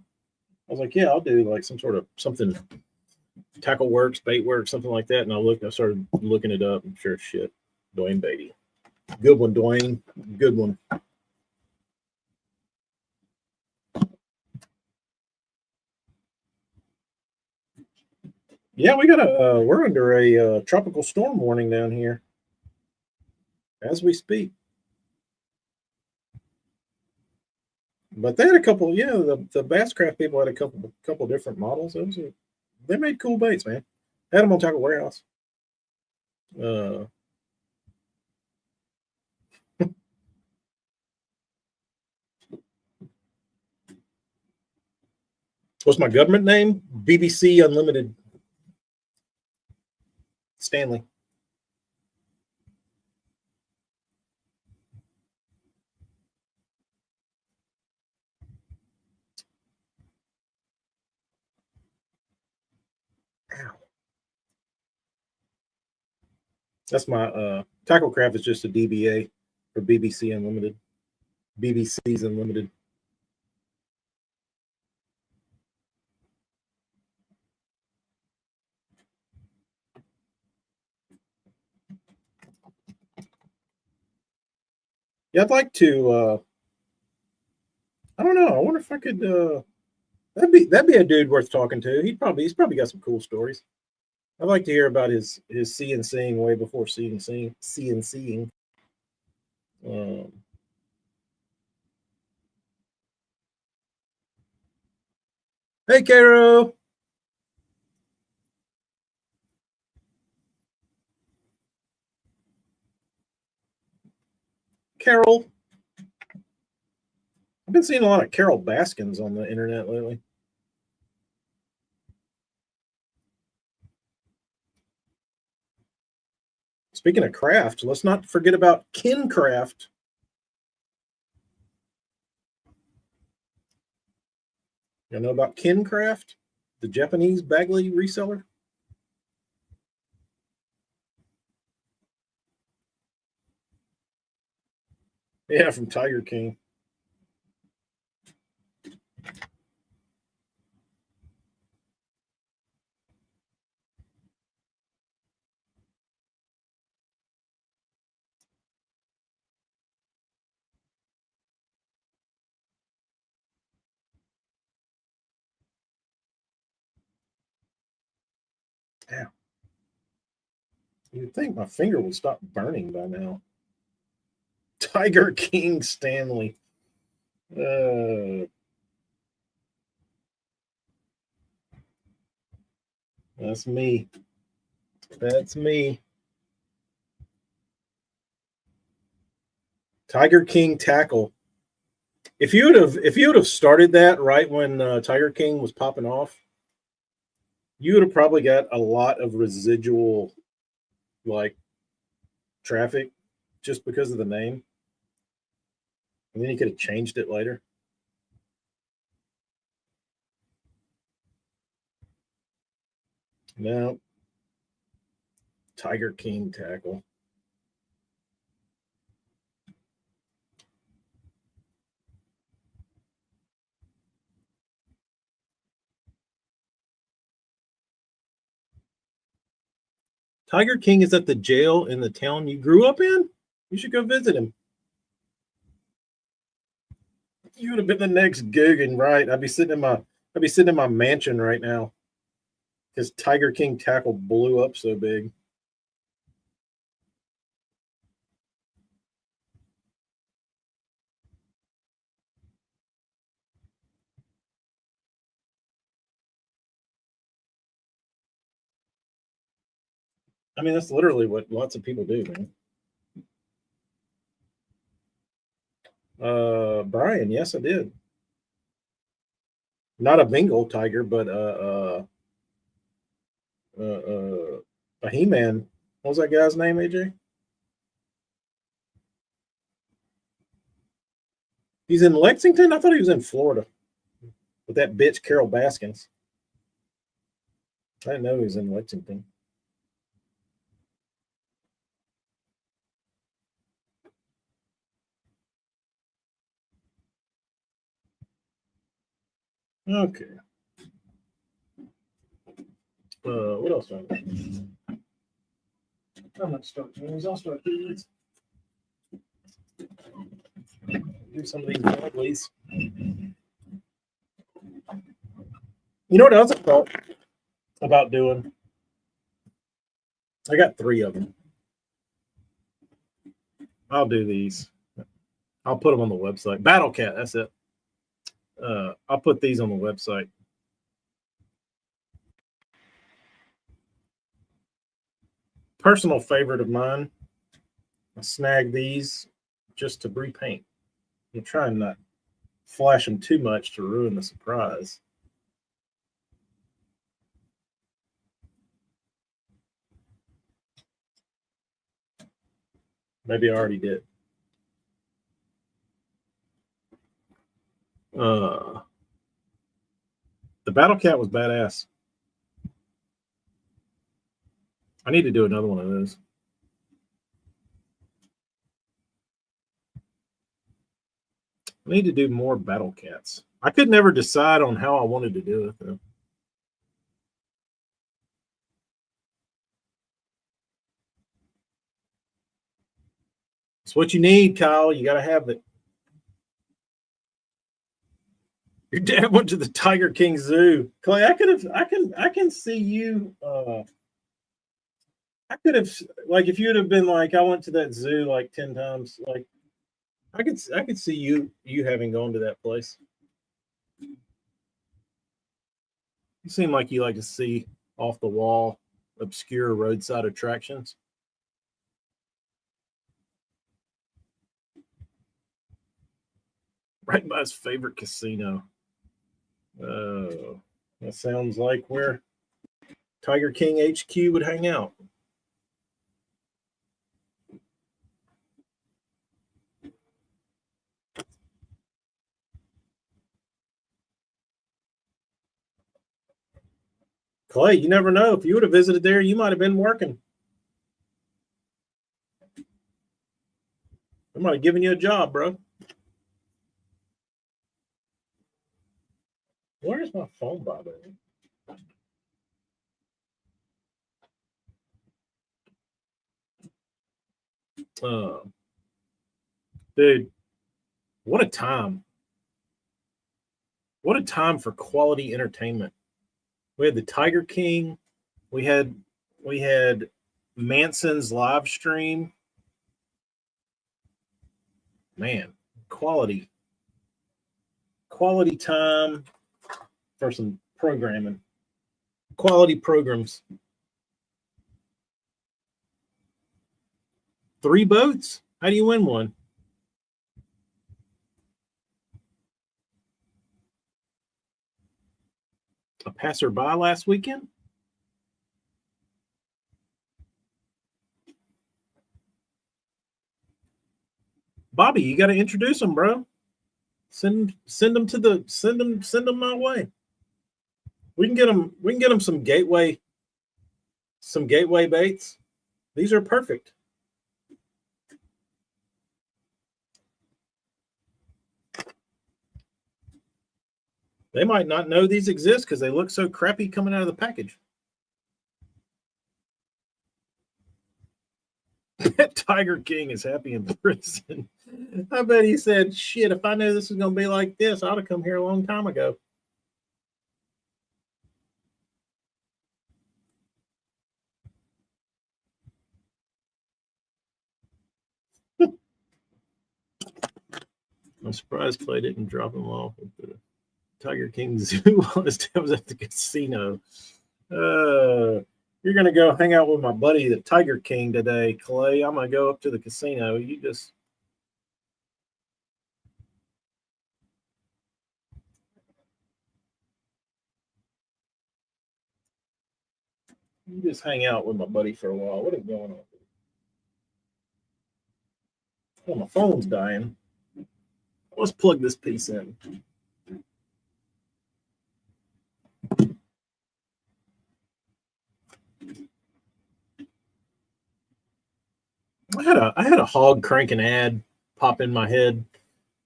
was like, yeah, I'll do like some sort of something, tackle works, bait works, something like that. And I started looking it up, and sure as shit, Dwayne Beatty. Good one, Dwayne. Good one. Yeah, we're under a tropical storm warning down here as we speak. But they had a couple, the Basscraft people had a couple different models. They made cool baits, man. Had them on Tackle Warehouse. What's my government name? BBC Unlimited. Stanley. Ow. That's my Tacklecraft is just a DBA for BBC Unlimited. BBC's Unlimited. Yeah, I'd like to. I don't know. I wonder if I could. That'd be a dude worth talking to. He's probably got some cool stories. I'd like to hear about his CNCing way before CNCing. Hey, Caro. Carol. I've been seeing a lot of Carol Baskins on the internet lately. Speaking of craft, let's not forget about Kincraft. You know about Kincraft, the Japanese Bagley reseller? Yeah, from Tiger King. Ow. You'd think my finger would stop burning by now. Tiger King Stanley. That's me. That's me. Tiger King tackle. If you would have started that right when Tiger King was popping off, you would have probably got a lot of residual like traffic just because of the name, and then you could have changed it later. No, Tiger King tackle. Tiger King is at the jail in the town you grew up in. You should go visit him. You would have been the next Guggen, right? I'd be sitting in my mansion right now because Tiger King tackle blew up so big. I mean, that's literally what lots of people do, man. Brian, yes, I did. Not a Bengal tiger, but a He-Man. What was that guy's name, AJ? He's in Lexington. I thought he was in Florida with that bitch Carol Baskins. I didn't know he was in Lexington. Okay. What else? I'm not start news. I'll start these. Do some of these Bagley's. You know what else I thought about doing? I got 3 of them. I'll do these. I'll put them on the website. Battle Cat, that's it. I'll put these on the website. Personal favorite of mine. I snagged these just to repaint. I'm trying not to flash them too much to ruin the surprise. Maybe I already did. The Battle Cat was badass. I need to do another one of those. I need to do more Battle Cats. I could never decide on how I wanted to do it, though. It's what you need, Kyle. You got to have it. Your dad went to the Tiger King Zoo. Clay, I can see you. I could have, like, if you'd have been like, I went to that zoo like 10 times. Like, I could see you having gone to that place. You seem like you like to see off the wall, obscure roadside attractions. Right by his favorite casino. Oh, that sounds like where Tiger King HQ would hang out. Clay, you never know. If you would have visited there, you might have been working. They might have given you a job, bro. Where's my phone, by the way? Dude, what a time. What a time for quality entertainment. We had the Tiger King. We had Manson's live stream. Man, quality time for some programming. Quality programs. 3 boats? How do you win one? A passerby last weekend? Bobby, you got to introduce them, bro. Send them my way. We can get them some gateway baits. These are perfect. They might not know these exist because they look so crappy coming out of the package. Tiger King is happy in prison. I bet he said, shit, if I knew this was going to be like this, I would have come here a long time ago. I'm surprised Clay didn't drop him off at the Tiger King Zoo while his dad was at the casino. You're going to go hang out with my buddy, the Tiger King, today, Clay. I'm going to go up to the casino. You just hang out with my buddy for a while. What is going on? Oh, my phone's dying. Let's plug this piece in. I had a hog cranking ad pop in my head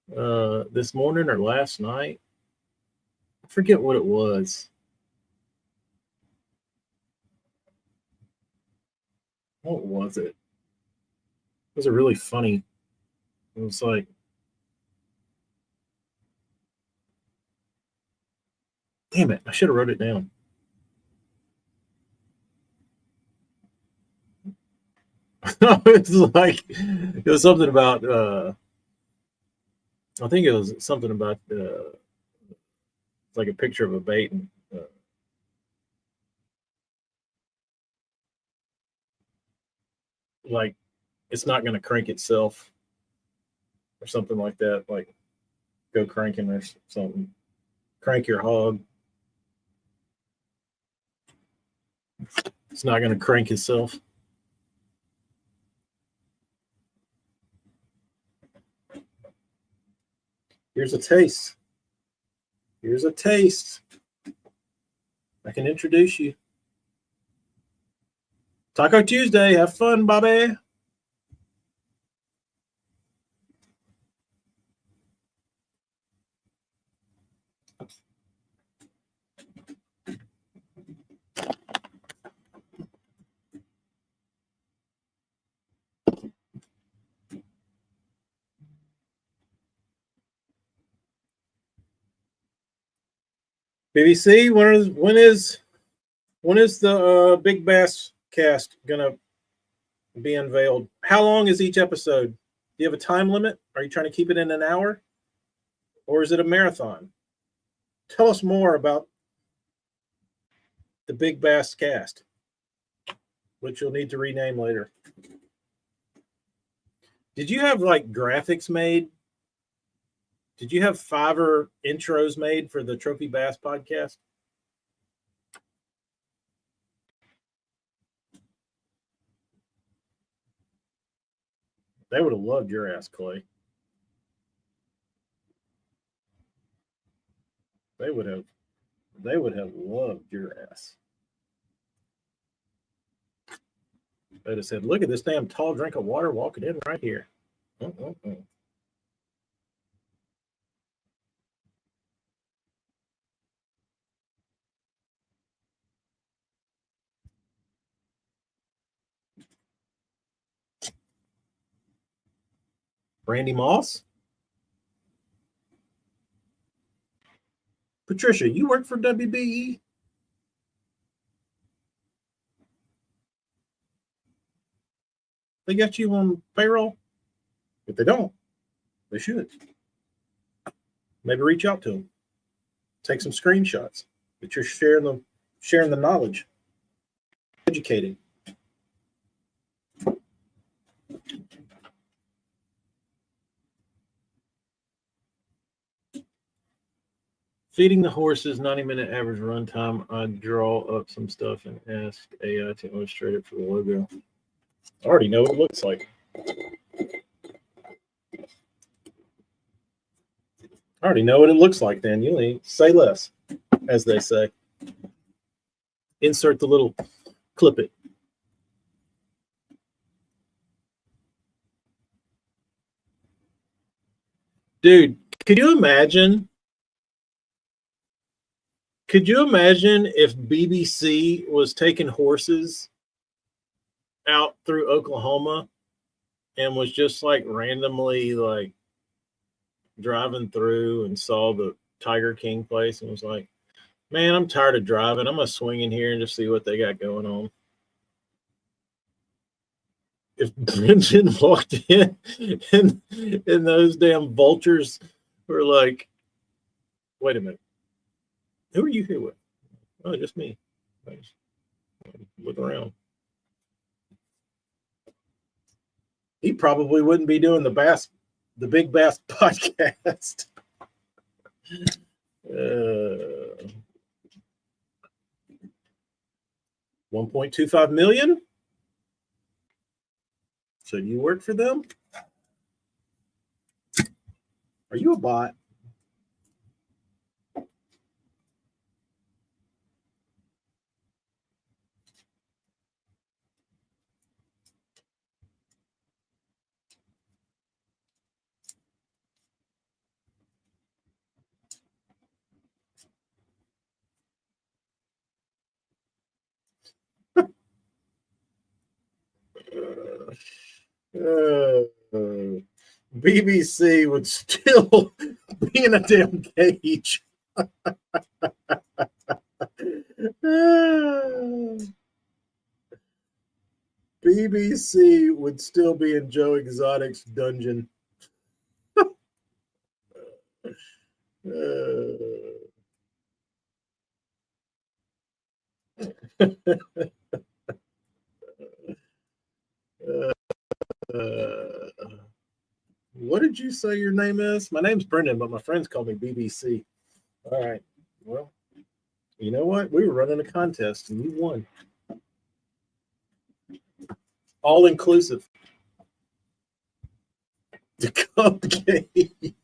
this morning or last night. I forget what it was. What was it? It was a really funny. It was like, damn it! I should have wrote it down. It was something about. I think it was something about like a picture of a bait and. Like it's not going to crank itself or something like that. Like go cranking or something. Crank your hog. It's not going to crank itself. Here's a taste. Here's a taste. I can introduce you. Taco Tuesday. Have fun, Bobby. BBC, when is the Big Bass cast gonna be unveiled? How long is each episode? Do you have a time limit? Are you trying to keep it in an hour, or is it a marathon? Tell us more about the Big Bass cast, which you'll need to rename later. Did you have like graphics made? Did you have Fiverr intros made for the Trophy Bass podcast? They would have loved your ass, Clay. They would have loved your ass. They'd have said, look at this damn tall drink of water walking in right here. Randy Moss? Patricia, you work for WBE? They got you on payroll? If they don't, they should. Maybe reach out to them. Take some screenshots that you're sharing the knowledge, educating. Feeding the horses, 90-minute average run time. I draw up some stuff and ask AI to illustrate it for the logo. I already know what it looks like. I already know what it looks like, then. You need say less, as they say. Insert the little clip it. Dude, could you imagine? Could you imagine if BBC was taking horses out through Oklahoma and was just like randomly like driving through and saw the Tiger King place and was like, man, I'm tired of driving. I'm going to swing in here and just see what they got going on. If Brendan walked in and those damn vultures were like, wait a minute, who are you here with? Oh, just me. Look around. He probably wouldn't be doing the Big Bass podcast. 1.25 million. So you work for them? Are you a bot? BBC would still be in a damn cage. BBC would still be in Joe Exotic's dungeon. What did you say your name is? My name's Brendan, but my friends call me BBC. All right. Well, you know what? We were running a contest and you won. All inclusive. The cupcake.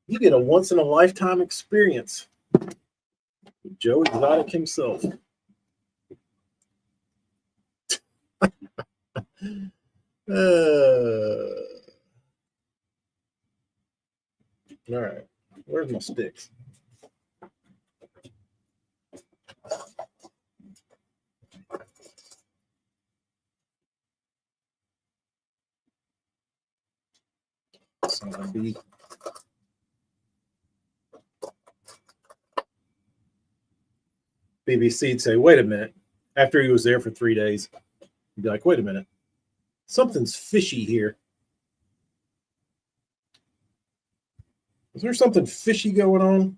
You get a once in a lifetime experience with Joe Exotic himself. All right, where's my sticks? BBC'd say, wait a minute. After he was there for 3 days, he'd be like, wait a minute. Something's fishy here. Is there something fishy going on?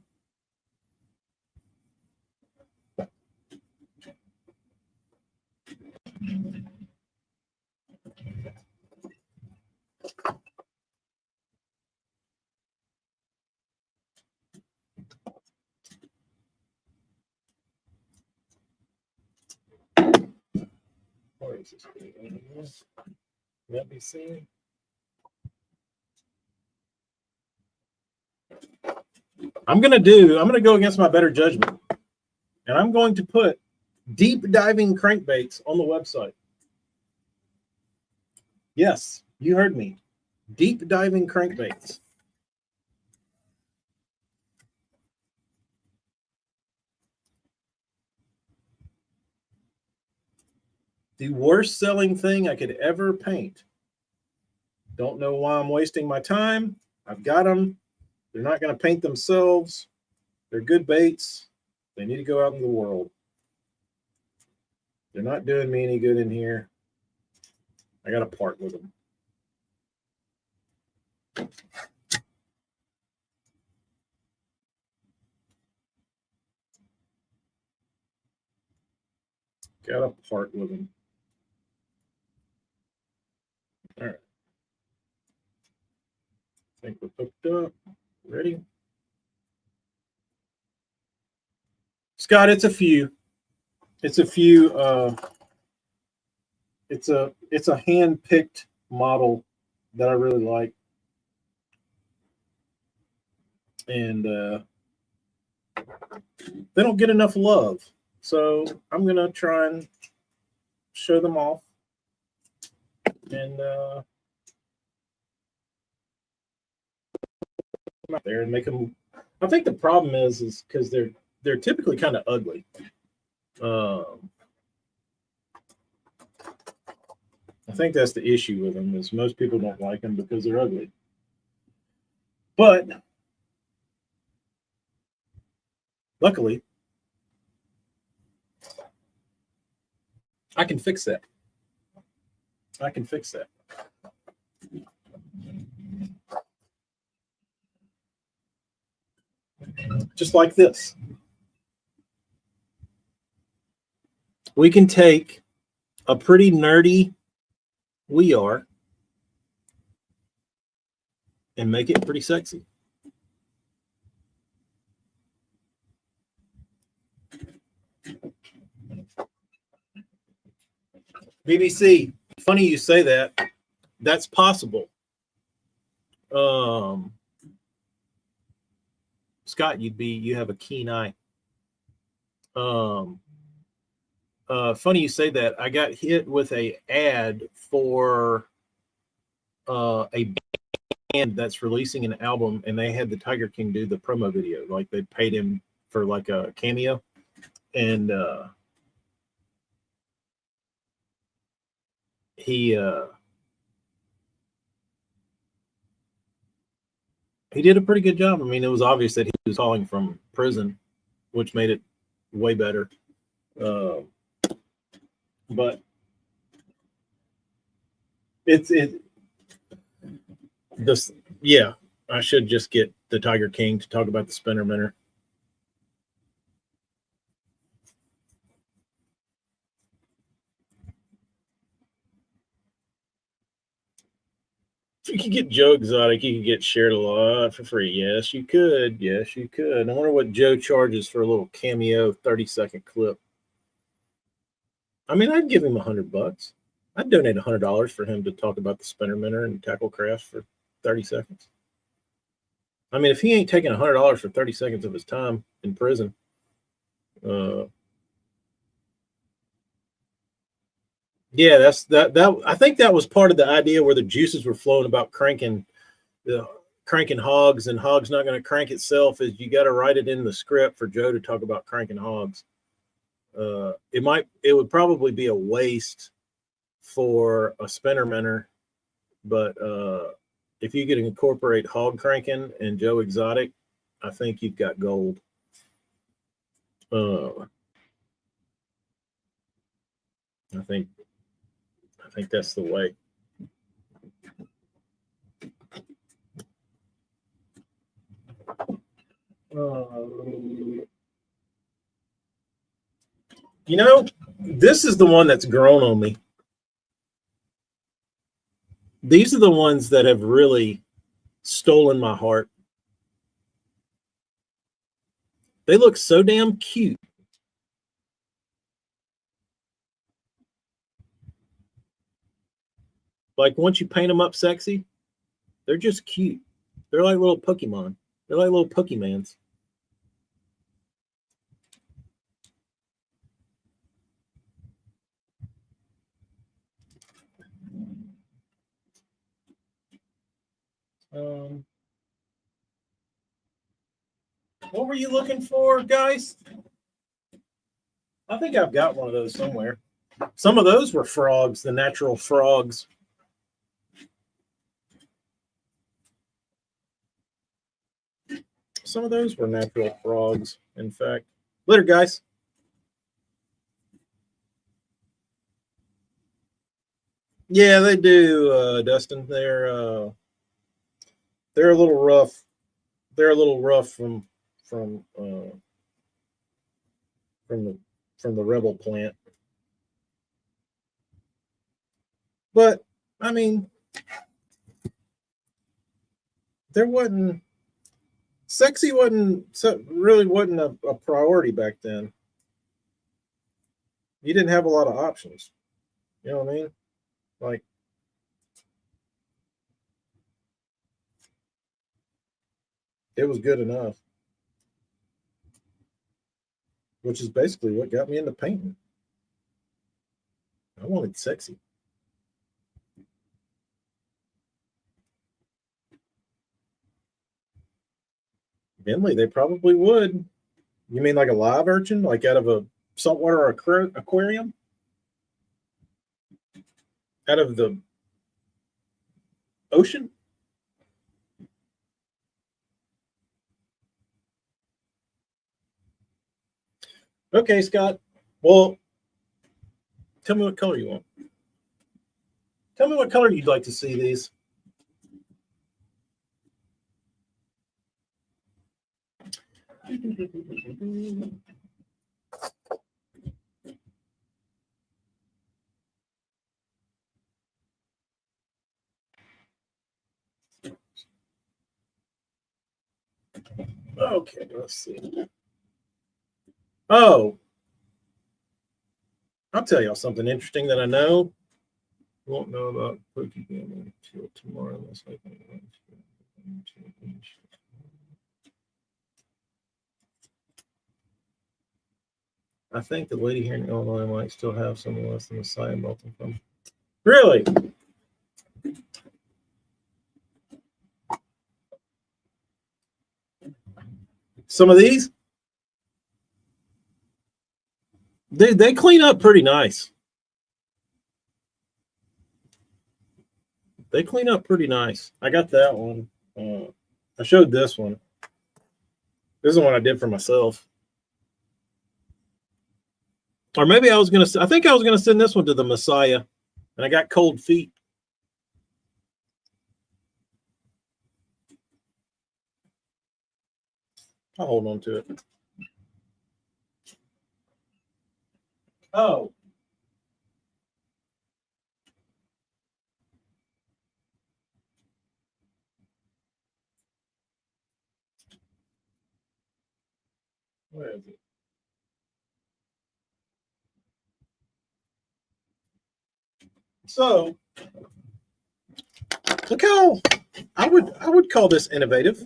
Where is this? Let me see. I'm gonna go against my better judgment. And I'm going to put deep diving crankbaits on the website. Yes, you heard me. Deep diving crankbaits. The worst selling thing I could ever paint. Don't know why I'm wasting my time. I've got them. They're not going to paint themselves. They're good baits. They need to go out in the world. They're not doing me any good in here. I got to part with them. Got to part with them. All right. I think we're hooked up. Ready? Scott, it's a few. It's a few. It's a hand-picked model that I really like. And they don't get enough love. So I'm going to try and show them off. And out there and make them. I think the problem is because they're typically kind of ugly. I think that's the issue with them is most people don't like them because they're ugly. But luckily, I can fix that. I can fix that. Just like this. We can take a pretty nerdy WeAR and make it pretty sexy. BBC, funny you say that. That's possible. Scott, you have a keen eye. Funny you say that. I got hit with a ad for a band that's releasing an album, and they had the Tiger King do the promo video. Like they paid him for like a cameo, and he did a pretty good job. I mean, it was obvious that he was calling from prison, which made it way better. But yeah, I should just get the Tiger King to talk about the spinner minnow. If you could get Joe Exotic, you could get shared a lot for free. Yes, you could. Yes, you could. I wonder what Joe charges for a little cameo 30-second clip. I mean, I'd give him $100. I'd donate $100 for him to talk about the spinner minnow and tackle crafts for 30 seconds. I mean, if he ain't taking $100 for 30 seconds of his time in prison, yeah, that. I think that was part of the idea where the juices were flowing about cranking hogs, and hogs not going to crank itself. Is you got to write it in the script for Joe to talk about cranking hogs. It would probably be a waste for a spinner minnow, but if you could incorporate hog cranking and Joe Exotic, I think you've got gold. I think that's the way. You know, this is the one that's grown on me. These are the ones that have really stolen my heart. They look so damn cute. Like once you paint them up sexy, they're just cute. They're like little Pokemon. They're like little Pokemans. What were you looking for, guys? I think I've got one of those somewhere. Some of those were frogs, the natural frogs. Some of those were natural frogs, in fact. Later, guys. Yeah, they do, Dustin. They're a little rough. They're a little rough from from the from the rebel plant. But I mean, there wasn't sexy wasn't really wasn't a priority back then. You didn't have a lot of options. You know what I mean? Like, it was good enough, which is basically what got me into painting. I wanted sexy. Bentley, they probably would. You mean like a live urchin, like out of a saltwater aquarium? Out of the ocean? Okay, Scott. Well, tell me what color you want. Tell me what color you'd like to see these. Okay, let's see. Oh, I'll tell y'all something interesting that I know. Won't know about Pokey Gaming until tomorrow unless I can. I think the lady here in Illinois might still have some less than the Messiah melting from. Really? Some of these? They clean up pretty nice. They clean up pretty nice. I got that one. I showed this one. This is the one I did for myself. Or maybe I was going to, I think I was going to send this one to the Messiah. And I got cold feet. I'll hold on to it. Oh. Where is it? So, look how I would call this innovative.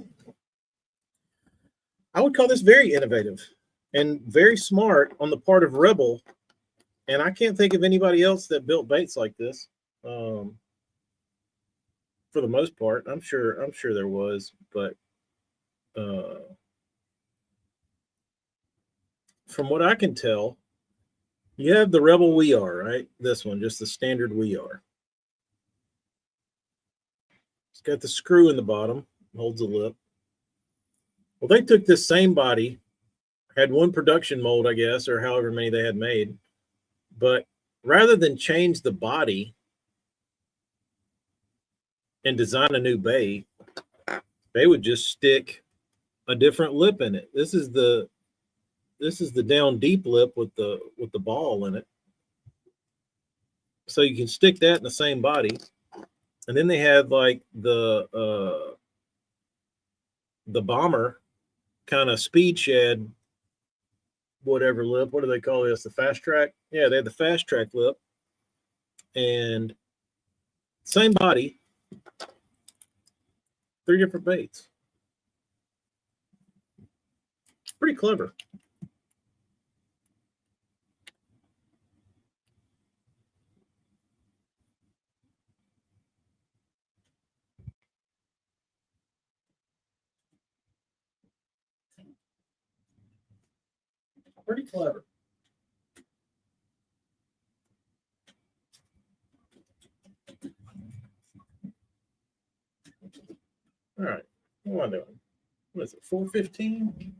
I would call this very innovative and very smart on the part of Rebel. And I can't think of anybody else that built baits like this. For the most part, I'm sure there was, but from what I can tell, you have the Rebel We Are, right? This one, just the standard We Are. It's got the screw in the bottom, holds the lip. Well, they took this same body, had one production mold, I guess, or however many they had made, but rather than change the body and design a new bait, they would just stick a different lip in it. This is the down deep lip with the ball in it. So you can stick that in the same body. And then they had like the bomber kind of speed shed, whatever lip. What do they call this? The fast track? Yeah, they had the fast track lip. And same body, 3 different baits. Pretty clever. Pretty clever. All right. What am I doing? What is it? 4:15?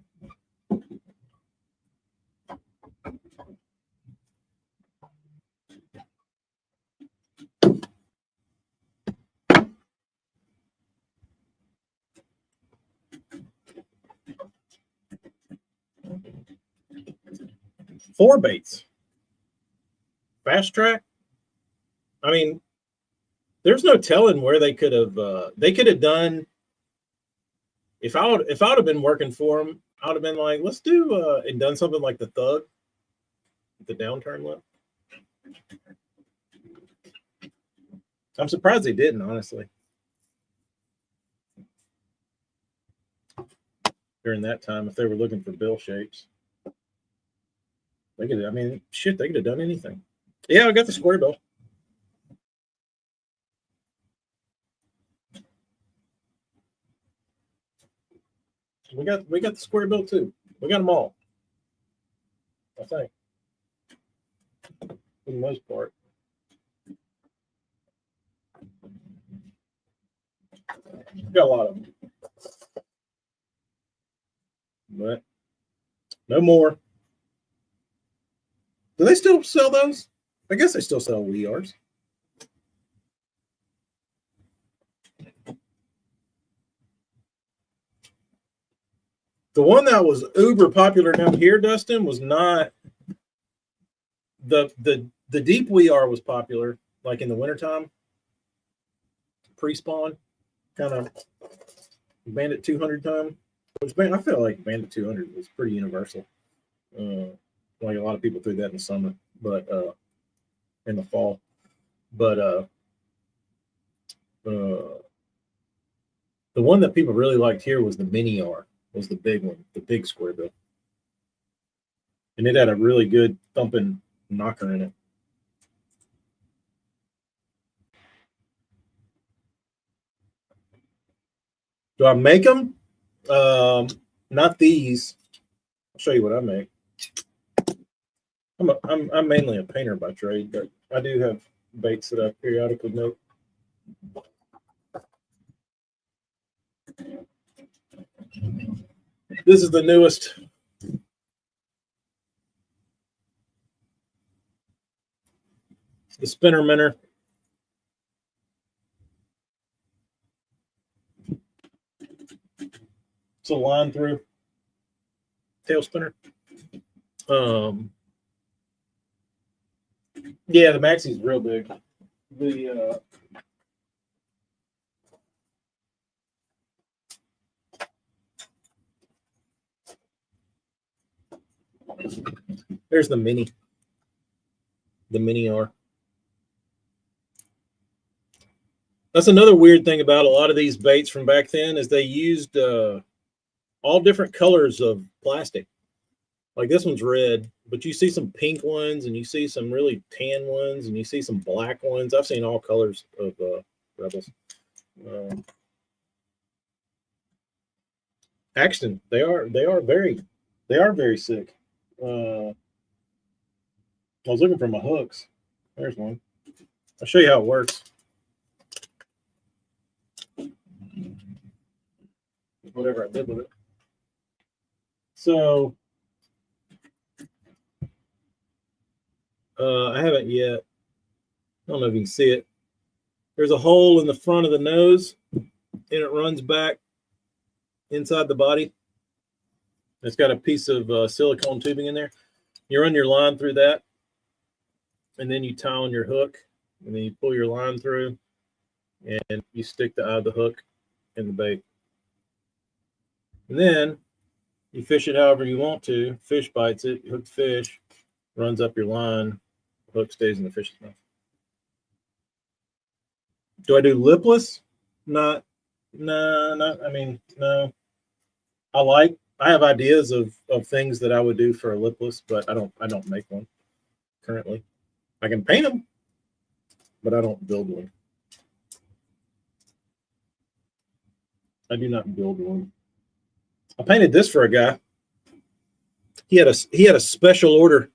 Four baits. Fast track. I mean, there's no telling where they could have done. If I would have been working for them, I would have been like, let's do and done something like the Thug, the downturn lip. I'm surprised they didn't, honestly. During that time, if they were looking for bill shapes, they could. I mean, shit, they could have done anything. Yeah, I got the square bill. We got the square bill too. We got them all. I think, for the most part. We got a lot of them, but no more. Do they still sell those? I guess they still sell WeArs. The one that was uber popular down here, Dustin, was not the deep WeAR was popular, like in the wintertime, pre-spawn, kind of Bandit 200 time. Which I feel like Bandit 200 was pretty universal. Like a lot of people threw that in the summer, but in the fall. But the one that people really liked here was the MANIA, was the big one, the big square bill. And it had a really good thumping knocker in it. Do I make them? Not these. I'll show you what I make. I'm mainly a painter by trade, but I do have baits that I periodically note. This is the newest. The spinner minnow. It's a line through tail spinner. Yeah, the Maxi's real big. There's the mini. The MANIA. That's another weird thing about a lot of these baits from back then is they used all different colors of plastic. Like this one's red, but you see some pink ones and you see some really tan ones and you see some black ones. I've seen all colors of Rebels. Axton, they are very sick. I was looking for my hooks. There's one. I'll show you how it works. Whatever I did with it. So I haven't yet. I don't know if you can see it. There's a hole in the front of the nose, and it runs back inside the body. It's got a piece of silicone tubing in there. You run your line through that, and then you tie on your hook, and then you pull your line through, and you stick the eye of the hook in the bait. And then you fish it however you want to. Fish bites it, hook the fish, runs up your line, hook stays in the fish's mouth. Do I do lipless? Not. I mean, no. I have ideas of things that I would do for a lipless, but I don't make one currently. I can paint them, but I don't build one. I do not build one. I painted this for a guy. He had a special order.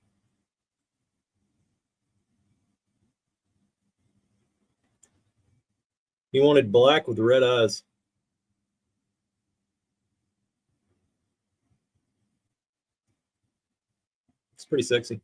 He wanted black with red eyes. It's pretty sexy.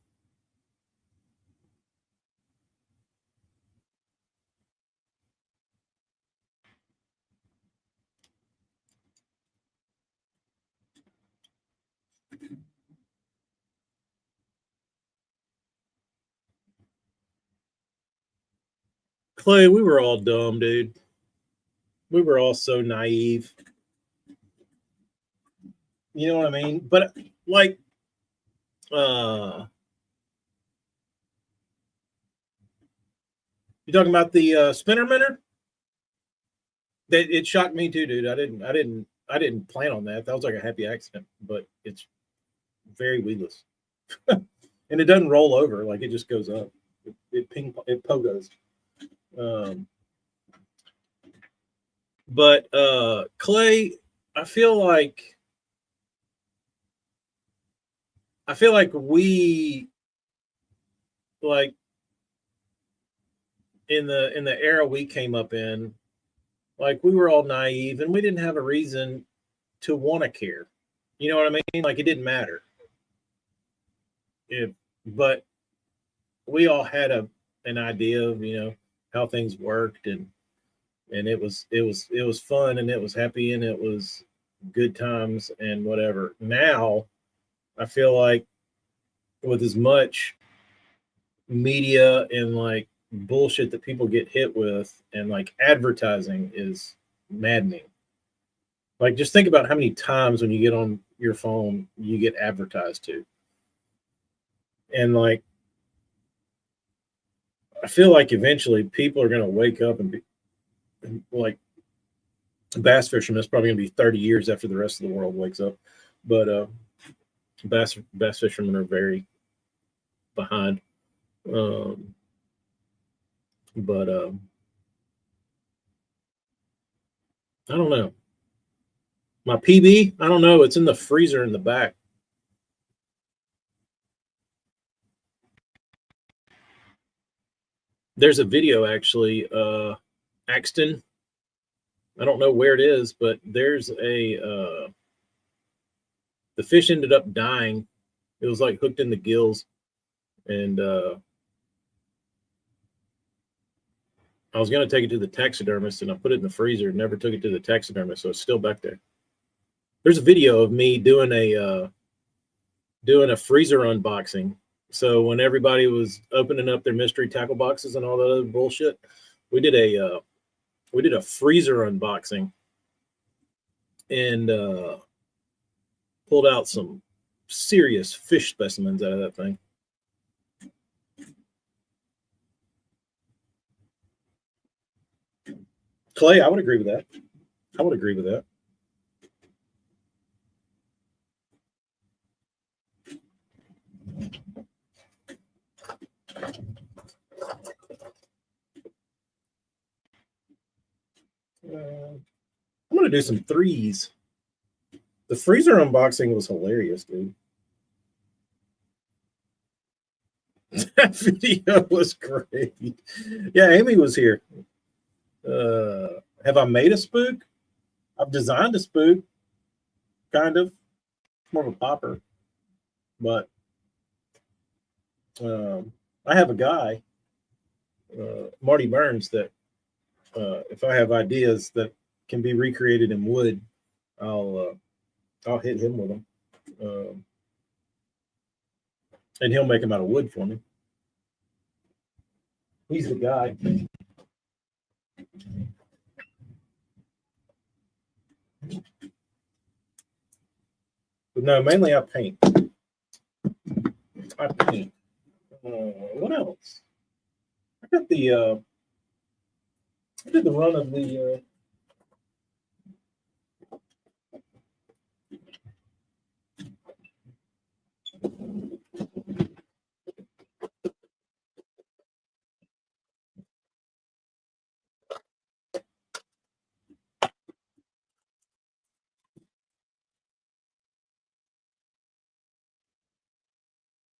Clay, we were all dumb, dude. We were all so naive. You know what I mean? But like, you talking about the spinner minner? That it shocked me too, dude. I didn't plan on that. That was like a happy accident, but it's very weedless, and it doesn't roll over. Like it just goes up. It pogos. Um, but Clay, I feel like we like in the era we came up in, like we were all naive and we didn't have a reason to want to care. You know what I mean? Like it didn't matter. If but we all had an idea of how things worked, and it was fun and it was happy and it was good times and whatever. Now I feel like with as much media and like bullshit that people get hit with and like advertising is maddening. Like just think about how many times when you get on your phone you get advertised to. And like I feel like eventually people are going to wake up and be like bass fishermen. It's probably going to be 30 years after the rest of the world wakes up. But bass fishermen are very behind. Um, but I don't know. My PB, I don't know. It's in the freezer in the back. There's a video actually. Axton. I don't know where it is, but there's the fish ended up dying. It was like hooked in the gills, and I was gonna take it to the taxidermist, and I put it in the freezer. Never took it to the taxidermist, so it's still back there. There's a video of me doing a freezer unboxing. So when everybody was opening up their mystery tackle boxes and all that other bullshit, we did a freezer unboxing and pulled out some serious fish specimens out of that thing. Clay, I would agree with that. I would agree with that. I'm gonna do some threes. The freezer unboxing was hilarious, dude. That video was great. Yeah, Amy was here. Have I made a spook? I've designed a spook, kind of. More of a popper, but I have a guy, Marty Burns, that if I have ideas that can be recreated in wood, I'll hit him with them, and he'll make them out of wood for me. He's the guy. But no, mainly I paint. I paint. What else? I got I did the run of the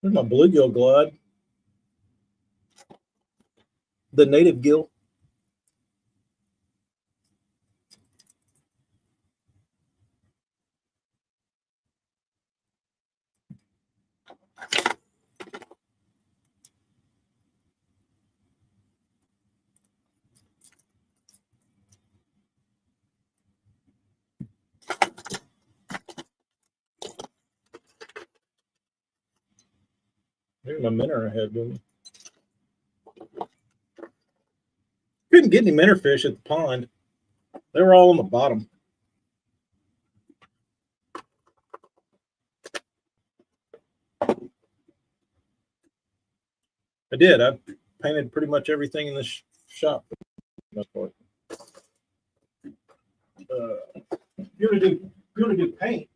There's my bluegill glide. The native gill. Maybe my minnow ahead with me. Couldn't get any minnow fish at the pond. They were all on the bottom. I did. I painted pretty much everything in this shop. If you're gonna do paint,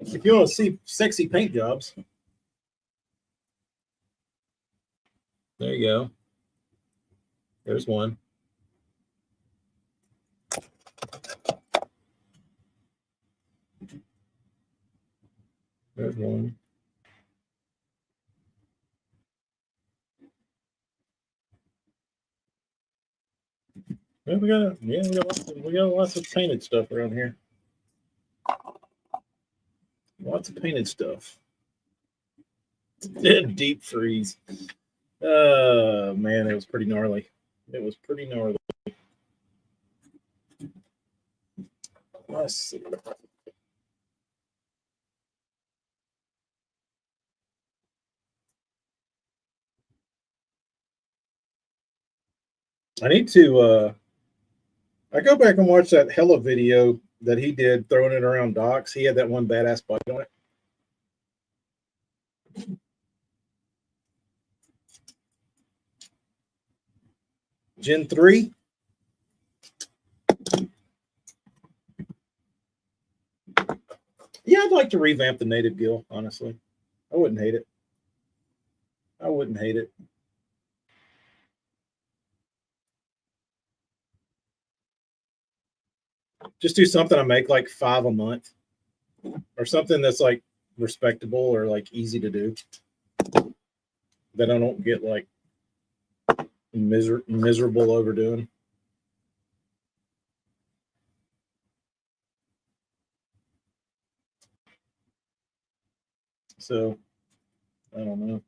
if you want to see sexy paint jobs, there you go. There's one. There's one. Yeah, we got lots of painted stuff around here. Lots of painted stuff. Deep freeze. Man, it was pretty gnarly. It was pretty gnarly. Let's see. I need to I go back and watch that Hella video that he did throwing it around docks. He had that one badass bite on it. Gen 3. Yeah, I'd like to revamp the native gill, honestly. I wouldn't hate it. I wouldn't hate it. Just do something I make like 5 a month or something that's like respectable or like easy to do that I don't get like miserable overdoing. So I don't know.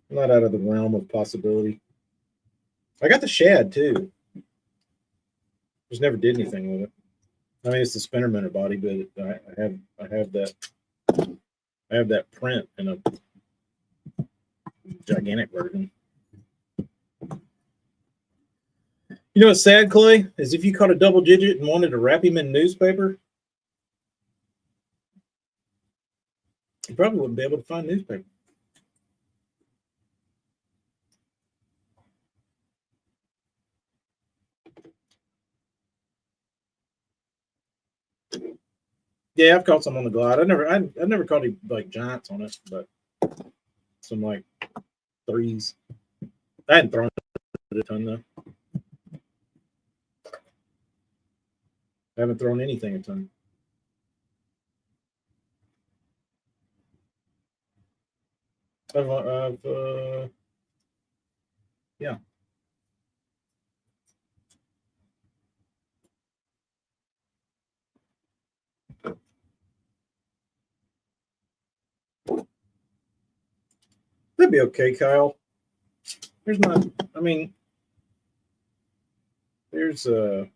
Not out of the realm of possibility. I got the shad too. Just never did anything with it. I mean, it's the spinner minnow body, but I have that print in a gigantic version. You know what's sad, Clay, is if you caught a double digit and wanted to wrap him in newspaper, you probably wouldn't be able to find newspaper. Yeah, I've caught some on the glide. I never caught any like giants on it, but some like threes. I hadn't thrown it a ton though. I haven't thrown anything a ton. Yeah. That'd be okay, Kyle. There's not. I mean, there's I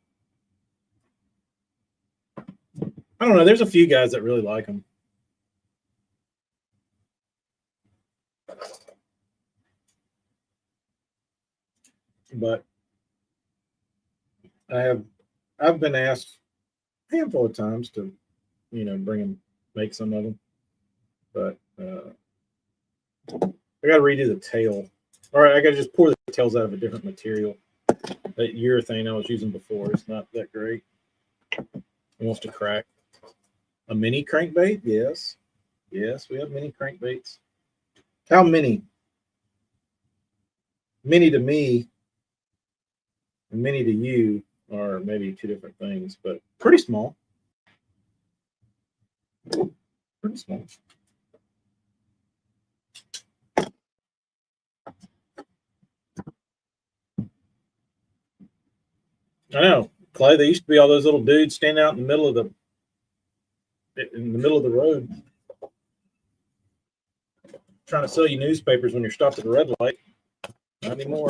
don't know. There's a few guys that really like them. But I've been asked a handful of times to, bring them, make some of them. But I got to redo the tail. All right, I got to just pour the tails out of a different material. That urethane I was using before is not that great. It wants to crack. A mini crankbait? Yes. Yes, we have mini crankbaits. How many? Many to me and many to you are maybe two different things, but pretty small. Pretty small. I know, Clay. There used to be all those little dudes standing out in the middle of the road trying to sell you newspapers when you're stopped at a red light. Not anymore.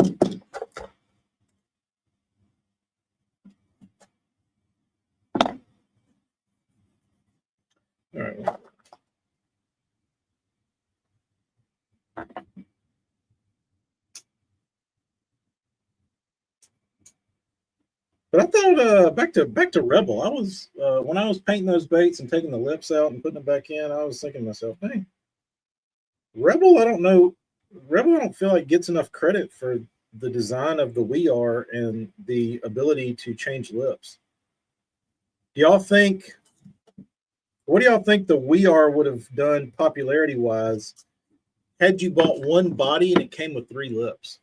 All right. But I thought back to Rebel. I was when I was painting those baits and taking the lips out and putting them back in. I was thinking to myself, "Hey, Rebel. I don't know. Rebel. I don't feel like gets enough credit for the design of the WeAR and the ability to change lips. Do y'all think? What do y'all think the WeAR would have done popularity wise had you bought one body and it came with three lips?"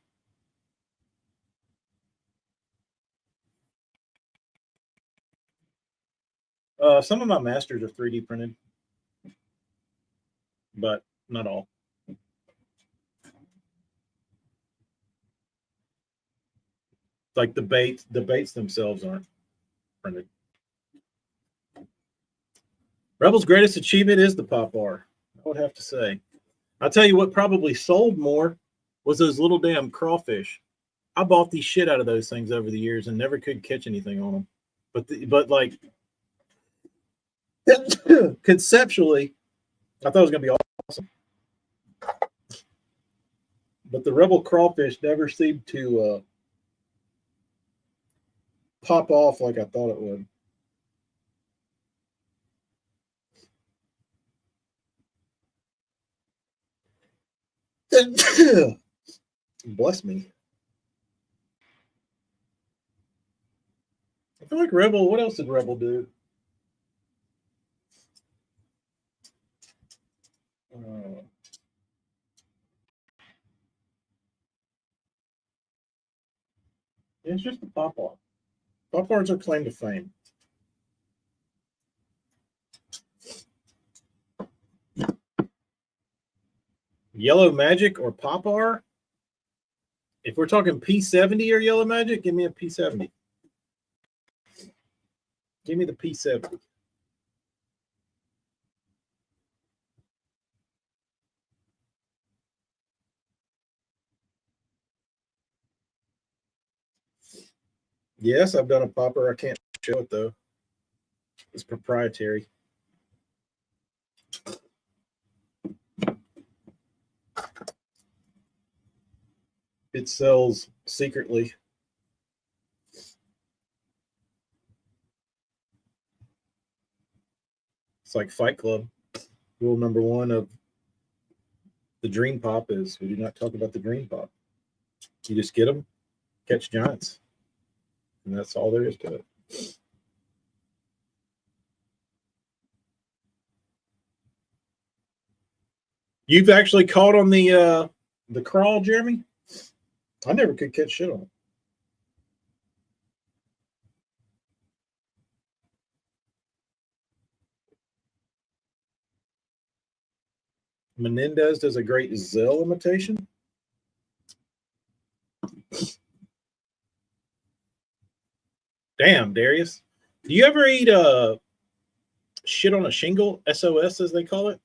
Some of my masters are 3D printed, but not all. Like the baits themselves aren't printed. Rebel's greatest achievement is the pop bar. I would have to say. I'll tell you what probably sold more was those little damn crawfish. I bought the shit out of those things over the years and never could catch anything on them. But like conceptually, I thought it was gonna be awesome. But the Rebel crawfish never seemed to pop off like I thought it would. Bless me. I feel like Rebel. What else did Rebel do? Uh, it's just the pop art. Pop arts are claim to fame. Yellow Magic or Pop R? If we're talking P70 or Yellow Magic, give me a P70. Give me the P70. Yes, I've done a popper. I can't show it though. It's proprietary. It sells secretly. It's like Fight Club. Rule number one of the Dream Pop is we do not talk about the Dream Pop. You just get them, catch giants, and that's all there is to it. You've actually caught on the crawl, Jeremy? I never could catch shit on it. Menendez does a great Zell imitation. Damn, Darius. Do you ever eat shit on a shingle, SOS as they call it?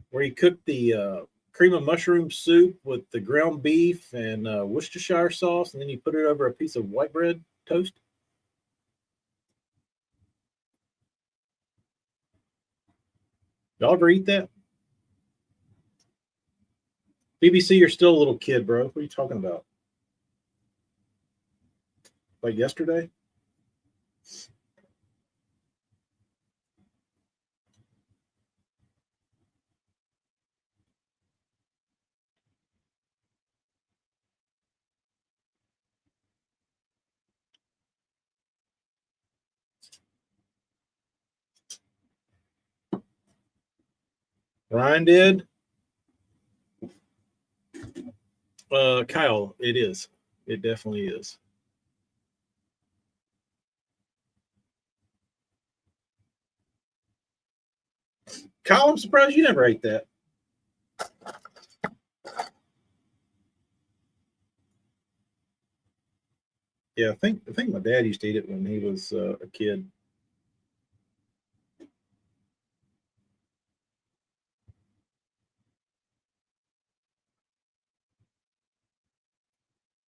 Where you cook the cream of mushroom soup with the ground beef and Worcestershire sauce, and then you put it over a piece of white bread toast? Y'all ever eat that? BBC, you're still a little kid, bro. What are you talking about? Like yesterday? Ryan did. Kyle, it is. It definitely is. Kyle, I'm surprised you never ate that. Yeah, I think my dad used to eat it when he was a kid.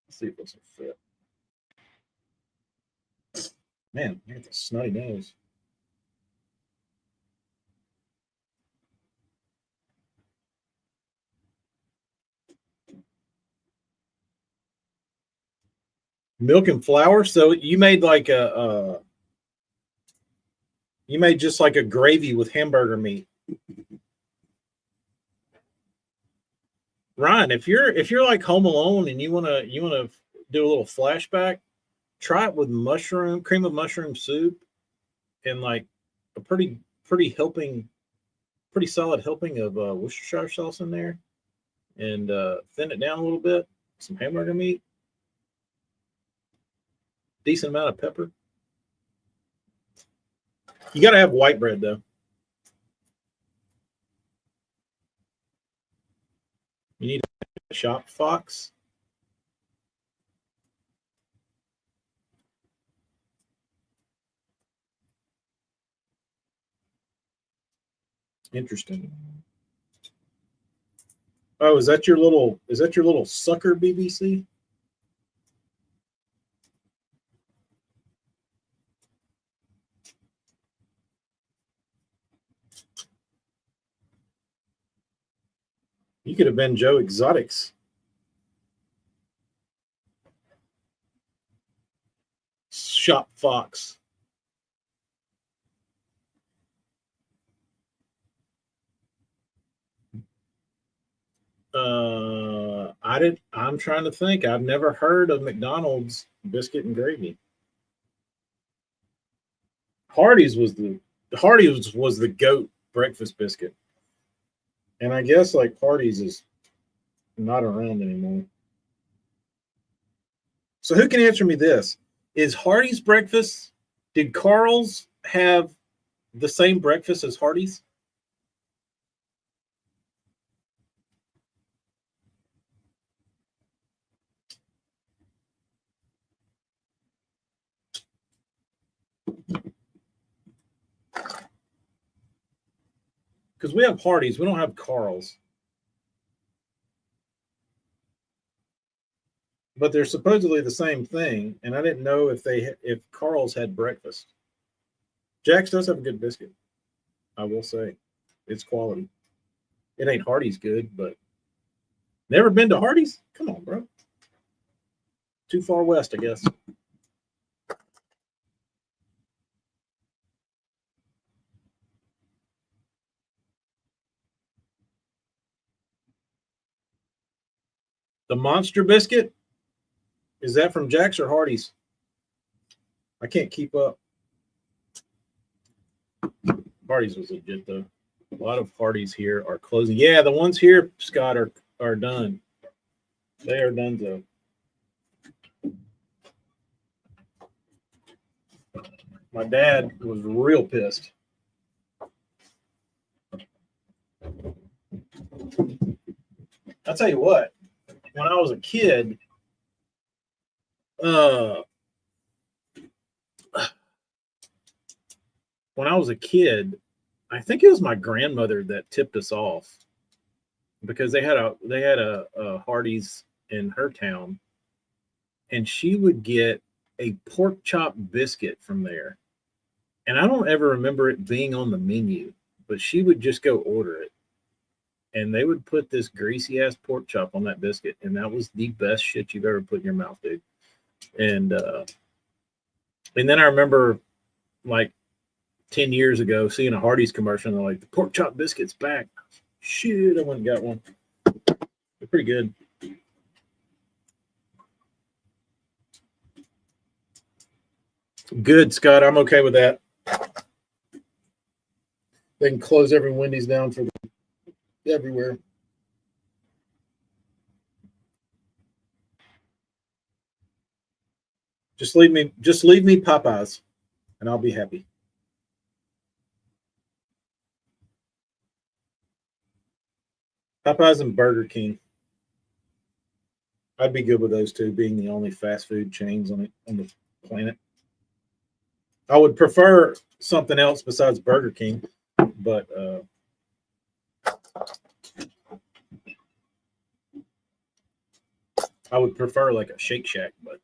Let's see if this will fit. Man, I got the snotty nose. Milk and flour. So you made like you made just like a gravy with hamburger meat. Ryan, if you're like home alone and you wanna do a little flashback, try it with mushroom cream of mushroom soup and like a pretty solid helping of Worcestershire sauce in there, and thin it down a little bit. Some hamburger meat, decent amount of pepper. You got to have white bread though. You need a shop fox. Interesting. Oh, is that your little sucker BBC? You could have been Joe Exotic's shop fox. I'm trying to think. I've never heard of McDonald's biscuit and gravy. Hardee's was the goat breakfast biscuit, and I guess like Hardee's is not around anymore. So who can answer me this? Is Hardee's breakfast? Did Carl's have the same breakfast as Hardee's? Because we have Hardee's, we don't have Carl's, but they're supposedly the same thing. And I didn't know if Carl's had breakfast. Jack's does have a good biscuit. I will say, it's quality. It ain't Hardee's good, but never been to Hardee's? Come on, bro. Too far west, I guess. The Monster biscuit, is that from Jack's or Hardee's? I can't keep up. Hardee's was legit though. A lot of Hardee's here are closing. Yeah, the ones here, Scott, are done. They are done though. My dad was real pissed. I'll tell you what, when I was a kid, uh, when I was a kid, I think it was my grandmother that tipped us off because they had a Hardee's in her town, and she would get a pork chop biscuit from there. And I don't ever remember it being on the menu, but she would just go order it. And they would put this greasy ass pork chop on that biscuit, and that was the best shit you've ever put in your mouth, dude. And and then I remember like 10 years ago seeing a Hardee's commercial, and they're like, the pork chop biscuit's back. Shit, I went and got one. They're pretty good. Good, Scott. I'm okay with that. They can close every Wendy's down for everywhere. Just leave me Popeyes, and I'll be happy. Popeyes and Burger King. I'd be good with those two being the only fast food chains on the planet. I would prefer something else besides Burger King, but I would prefer like a Shake Shack. But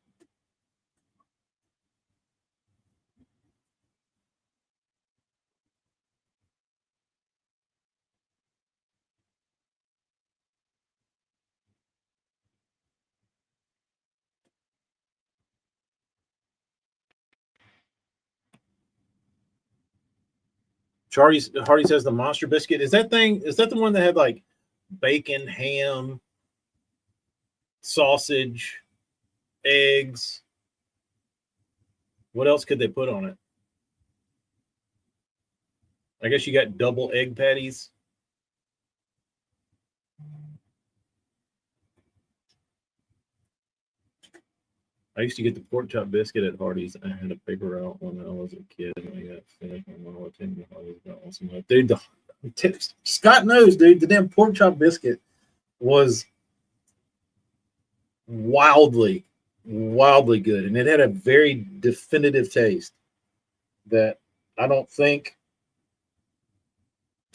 Hardy says the Monster Biscuit is that thing. Is that the one that had like bacon, ham, sausage, eggs? What else could they put on it? I guess you got double egg patties. I used to get the pork chop biscuit at Hardee's. I had a paper route when I was a kid. I got sick and dude, Scott knows, dude. The damn pork chop biscuit was wildly, wildly good, and it had a very definitive taste that I don't think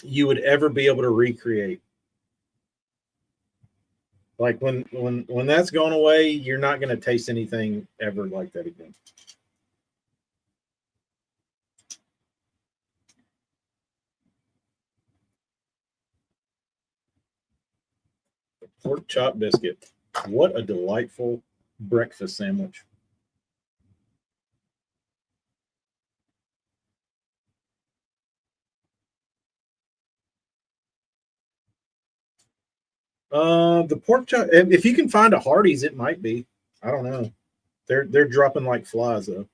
you would ever be able to recreate. Like when that's gone away, you're not going to taste anything ever like that again. Pork chop biscuit. What a delightful breakfast sandwich. The pork chop. If you can find a Hardee's, it might be. I don't know. They're dropping like flies though.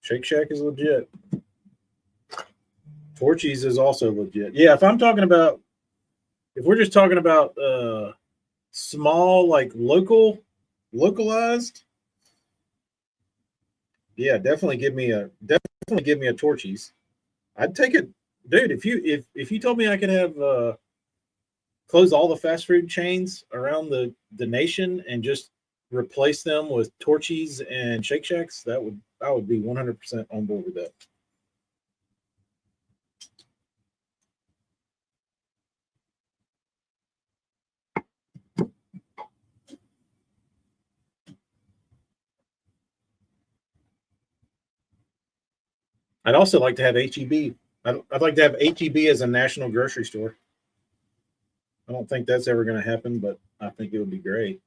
Shake Shack is legit. Torchy's is also legit. Yeah, if we're just talking about small, like localized, yeah, definitely give me a Torchy's. I'd take it, dude. If you told me I could have close all the fast food chains around the nation and just replace them with Torchy's and Shake Shacks, I would be 100% on board with that. I'd also like to have HEB. I'd like to have HEB as a national grocery store. I don't think that's ever going to happen, but I think it would be great.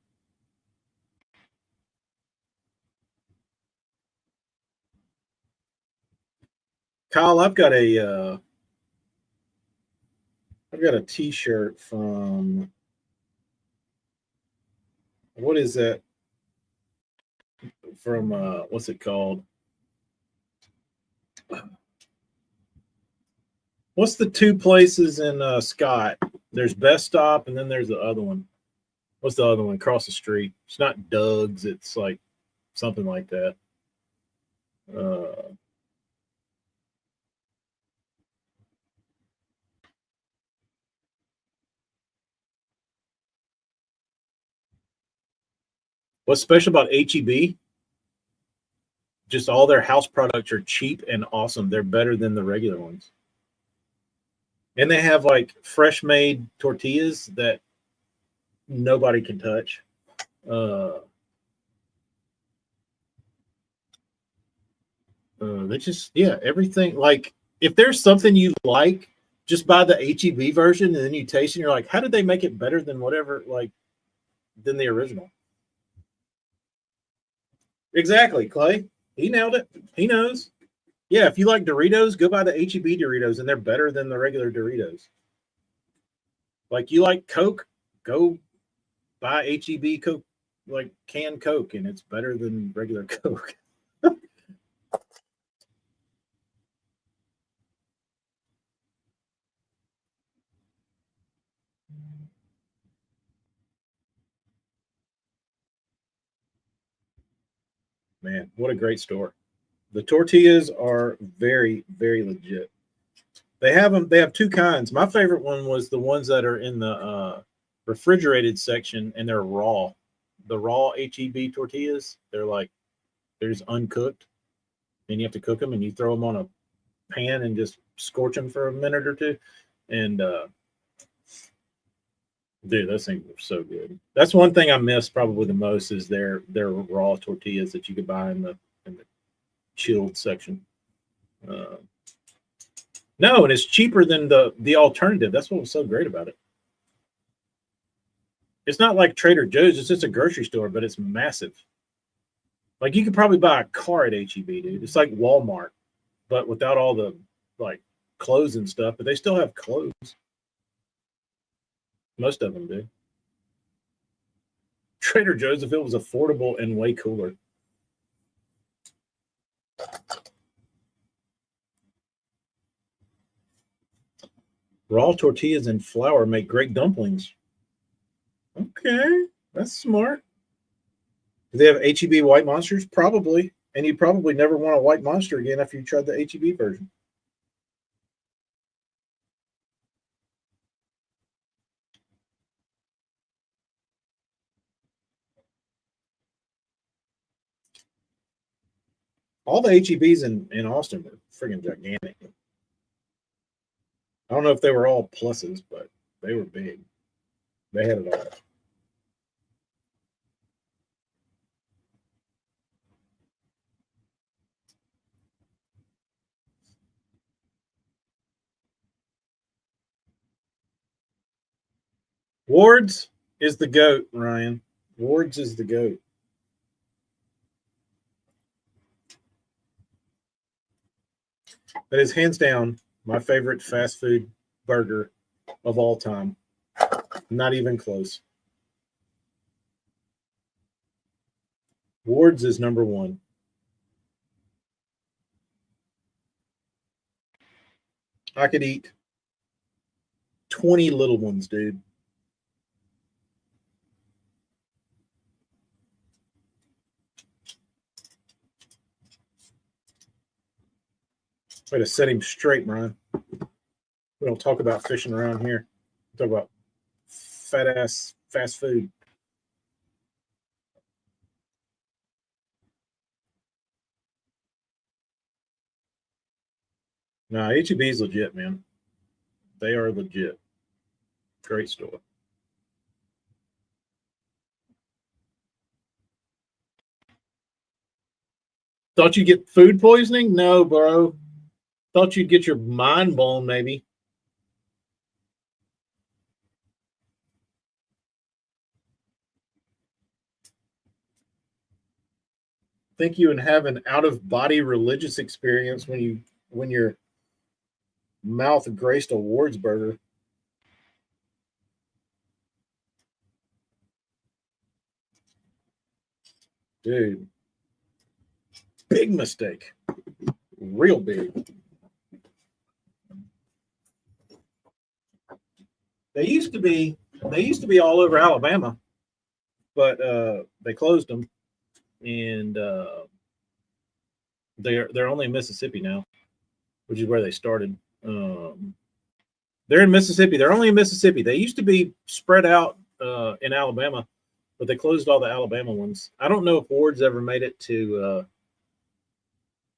Kyle, I've got a T-shirt from what is that? From what's it called? What's the two places in Scott? There's Best Stop, and then there's the other one. What's the other one across the street? It's not Doug's. It's like something like that. Uh, what's special about HEB? Just all their house products are cheap and awesome. They're better than the regular ones. And they have like fresh made tortillas that nobody can touch. They just, yeah, everything. Like, if there's something you like, just buy the HEB version and then you taste it and you're like, how did they make it better than whatever, like, than the original? Exactly, Clay. He nailed it. He knows. Yeah, if you like Doritos, go buy the HEB Doritos and they're better than the regular Doritos. Like, you like Coke, go buy HEB Coke, like canned Coke, and it's better than regular Coke. Man, what a great store. The tortillas are very, very legit. They have them. They have two kinds. My favorite one was the ones that are in the refrigerated section, and they're raw. The raw HEB tortillas. They're just uncooked, and you have to cook them, and you throw them on a pan and just scorch them for a minute or two. And dude, those things are so good. That's one thing I miss probably the most is their raw tortillas that you could buy in the chilled section. Uh, no, and it's cheaper than the alternative. That's what was so great about it. It's not like Trader Joe's. It's just a grocery store, but it's massive. Like you could probably buy a car at HEB, dude. It's like Walmart, but without all the like clothes and stuff. But they still have clothes. Most of them do. Trader Joe's, if it was affordable and way cooler. Raw tortillas and flour make great dumplings. Okay, that's smart. Do they have HEB White Monsters? Probably. And you probably never want a White Monster again after you tried the HEB version. All the HEBs in Austin were friggin' gigantic. I don't know if they were all pluses, but they were big. They had it all. Ward's is the GOAT, Ryan. Ward's is the GOAT. That is hands down my favorite fast food burger of all time. Not even close. Ward's is number one. I could eat 20 little ones, dude. Way to set him straight, Brian. We don't talk about fishing around here. We talk about fat ass fast food. Nah, HEB is legit, man. They are legit. Great store. Thought you'd get food poisoning? No, bro. Thought you'd get your mind blown, maybe. Think you would have an out of body religious experience when your mouth graced a Ward's burger. Dude, big mistake. Real big. They used to be all over Alabama, but they closed them, and they're only in Mississippi now, which is where they started. They're in Mississippi. They're only in Mississippi. They used to be spread out in Alabama, but they closed all the Alabama ones. I don't know if Ward's ever made it to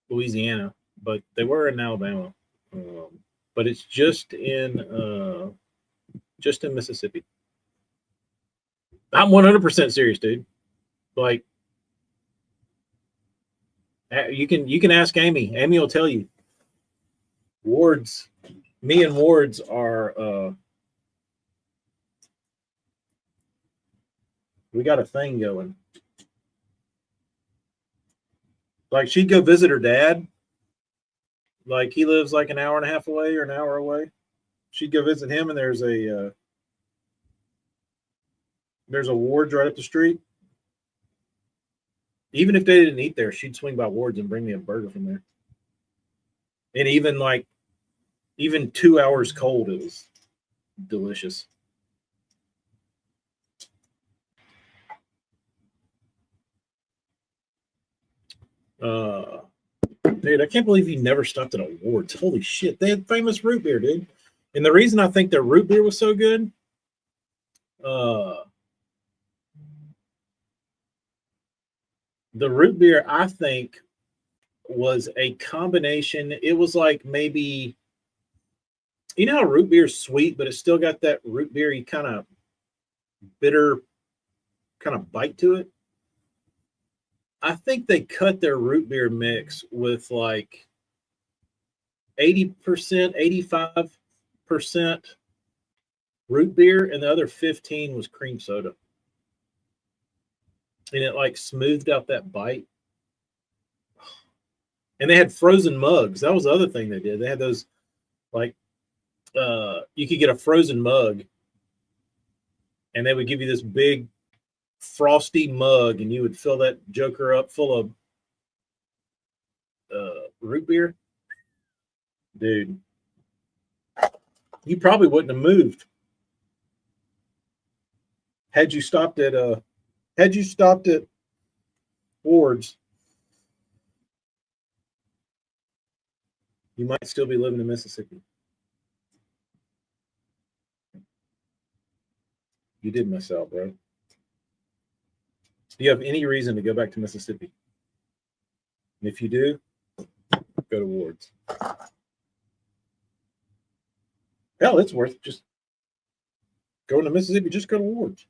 Louisiana, but they were in Alabama. But it's just in Mississippi. I'm 100% serious, dude. Like, you can ask Amy. Amy will tell you. Ward's, me and Ward's are. We got a thing going. Like she'd go visit her dad. Like he lives like an hour and a half away or an hour away. She'd go visit him, and there's a Ward's right up the street. Even if they didn't eat there, she'd swing by Ward's and bring me a burger from there. And even 2 hours cold, it was delicious. Dude, I can't believe you never stopped at Awards. Holy shit, they had famous root beer, dude. And the reason I think their root beer was so good, uh, the root beer I think was a combination. It was like maybe, you know how root beer is sweet, but it's still got that root beery kind of bitter kind of bite to it. I think they cut their root beer mix with like 80%, 85% root beer, and the other 15 was cream soda. And it like smoothed out that bite. And they had frozen mugs. That was the other thing they did. They had those like you could get a frozen mug and they would give you this big frosty mug and you would fill that joker up full of root beer. Dude, you probably wouldn't have moved had you stopped at Ward's. You might still be living in Mississippi. You did miss out, bro. Do you have any reason to go back to Mississippi? And if you do, go to Ward's. Hell, it's worth just going to Mississippi. Just go to Ward's.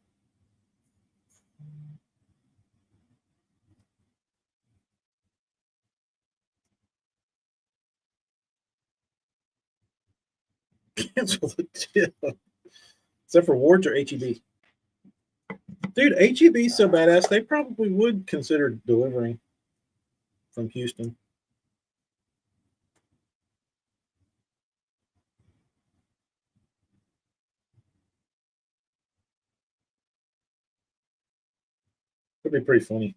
Cancel the tip. Except for Ward's or HEB. Dude, HEB's so badass, they probably would consider delivering from Houston. That'd be pretty funny.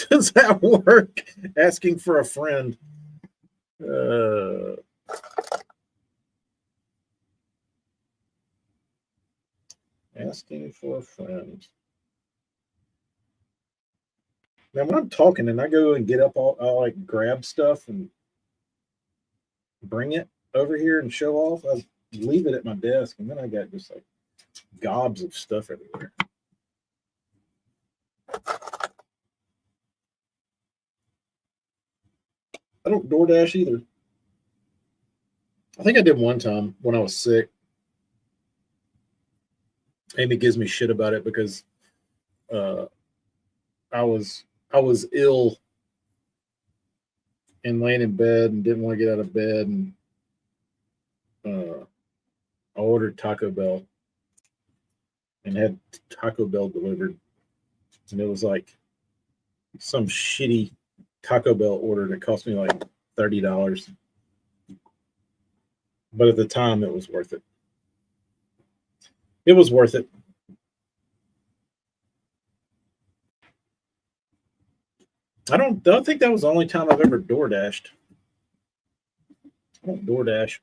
Does that work? Asking for a friend. Asking for a friend. Now, when I'm talking and I go and get up, I'll like grab stuff and bring it over here and show off. I leave it at my desk, and then I got just like gobs of stuff everywhere. I don't DoorDash either. I think I did one time when I was sick. Amy gives me shit about it because uh, I was ill and laying in bed and didn't want to get out of bed, and I ordered Taco Bell and had Taco Bell delivered, and it was like some shitty Taco Bell order that cost me like $30. But at the time, it was worth it. It was worth it. I don't think that was the only time I've ever DoorDashed. I don't DoorDash.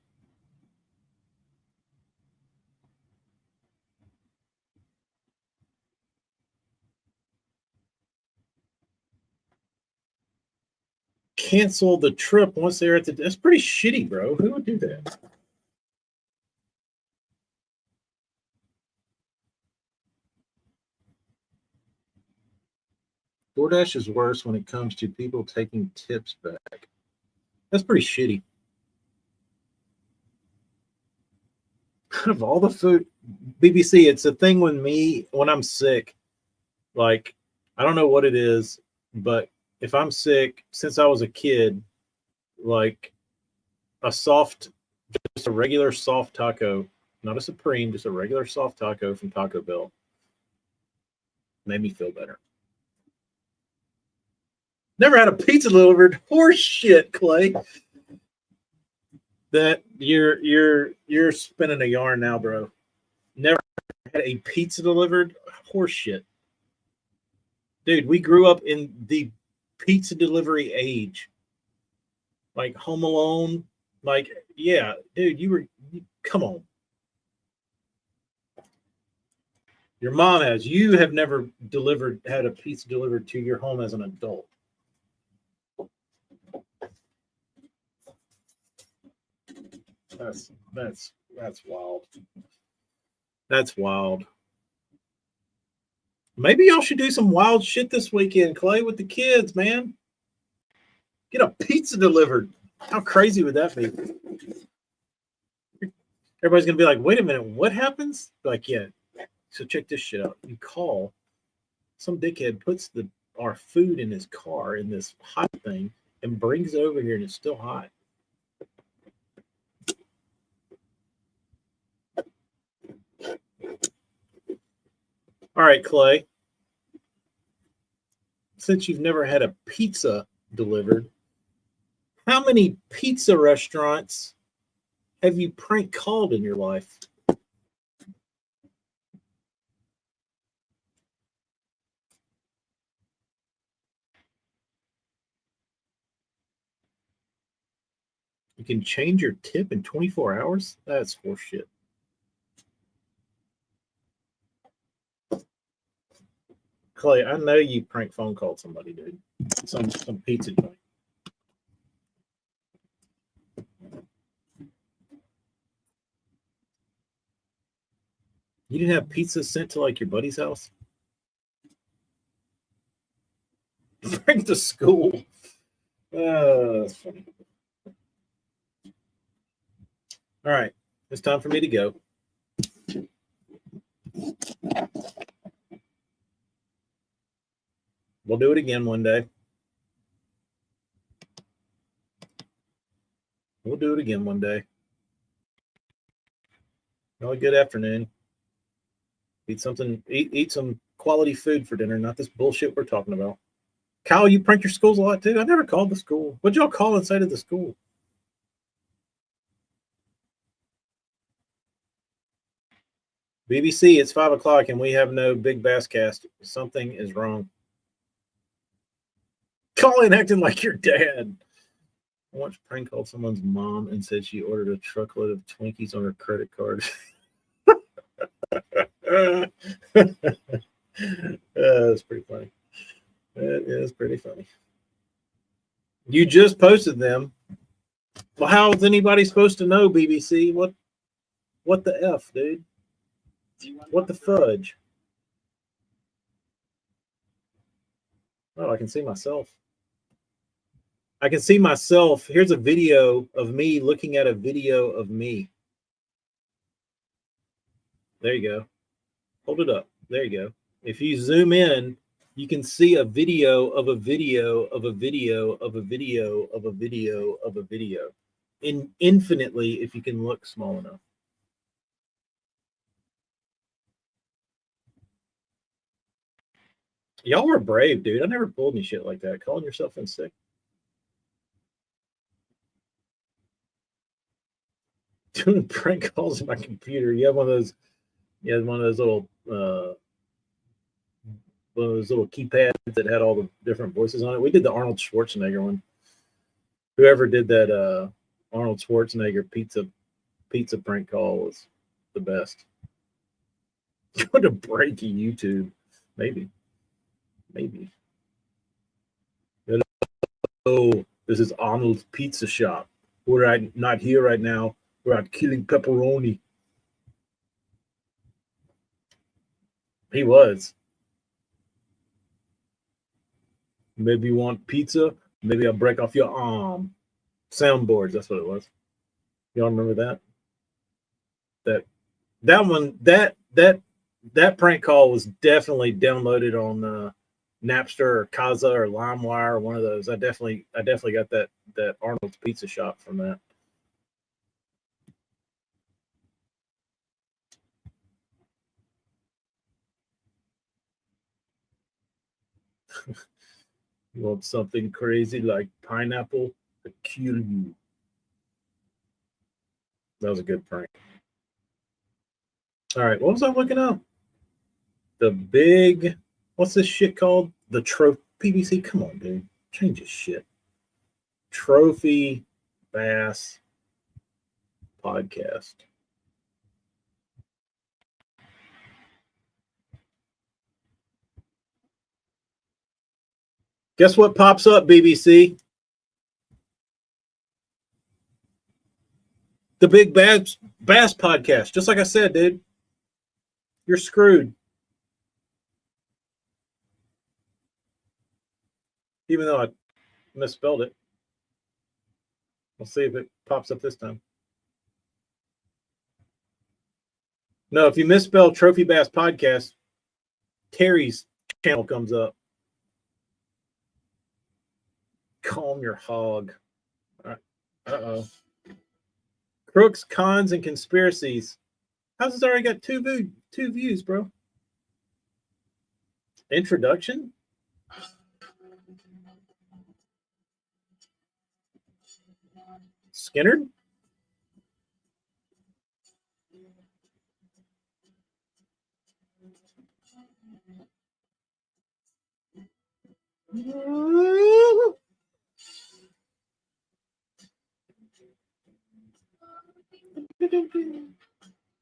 Cancel the trip once they're at the. That's pretty shitty, bro. Who would do that? DoorDash is worse when it comes to people taking tips back. That's pretty shitty. Out of all the food, BBC, it's a thing with me when I'm sick. Like, I don't know what it is, but if I'm sick, since I was a kid, like just a regular soft taco, not a Supreme, just a regular soft taco from Taco Bell made me feel better. Never had a pizza delivered. Horse shit, Clay. That you're spinning a yarn now, bro. Never had a pizza delivered. Horse shit. Dude, we grew up in the pizza delivery age. Like Home Alone. Like, yeah, dude, come on. Your mom has. You have never had a pizza delivered to your home as an adult. That's wild. That's wild. Maybe y'all should do some wild shit this weekend, Clay, with the kids, man. Get a pizza delivered. How crazy would that be? Everybody's gonna be like, wait a minute, what happens? Like, yeah. So check this shit out. You call, some dickhead puts our food in his car in this hot thing and brings it over here and it's still hot. All right, Clay. Since you've never had a pizza delivered, how many pizza restaurants have you prank called in your life? You can change your tip in 24 hours? That's horseshit. Clay, I know you prank phone called somebody, dude. Some pizza joint. You didn't have pizza sent to like your buddy's house? Bring to school. That's funny. All right, it's time for me to go. We'll do it again one day. We'll do it again one day. Have a good afternoon. Eat some quality food for dinner, not this bullshit we're talking about. Kyle, you prank your schools a lot too? I never called the school. What'd y'all call inside of the school? BBC, it's 5 o'clock and we have no big bass cast. Something is wrong. Colin acting like your dad. I once prank called someone's mom and said she ordered a truckload of Twinkies on her credit card. That's pretty funny. That is pretty funny. You just posted them. Well, how is anybody supposed to know, BBC? What the F, dude? What the fudge? Oh, I can see myself. I can see myself. Here's a video of me looking at a video of me. There you go. Hold it up. There you go. If you zoom in, you can see a video of a video of a video of a video of a video of a video. Infinitely, if you can look small enough. Y'all were brave, dude. I never pulled any shit like that. Calling yourself in sick. Doing prank calls on my computer. You have one of those. You had one of those little keypads that had all the different voices on it. We did the Arnold Schwarzenegger one. Whoever did that Arnold Schwarzenegger pizza prank call was the best. Going to break YouTube, maybe. Oh, this is Arnold's Pizza Shop. We're not here right now. We're out killing pepperoni. He was. Maybe you want pizza? Maybe I'll break off your arm. Soundboards, that's what it was. Y'all remember that? That prank call was definitely downloaded on Napster or Kazaa or LimeWire or one of those. I definitely got that Arnold's Pizza Shop from that. You want something crazy like pineapple? To kill you. That was a good prank. All right, what was I looking up? The big, what's this shit called? The trophy PBC. Come on, dude, change this shit. Trophy Bass Podcast. Guess what pops up, BBC? The Big Bass podcast. Just like I said, dude. You're screwed. Even though I misspelled it. We'll see if it pops up this time. No, if you misspell Trophy Bass Podcast, Terry's channel comes up. Calm your hog. All right. Uh-oh. Crooks, cons, and conspiracies. How's this already got two views, bro? Introduction? Skinner?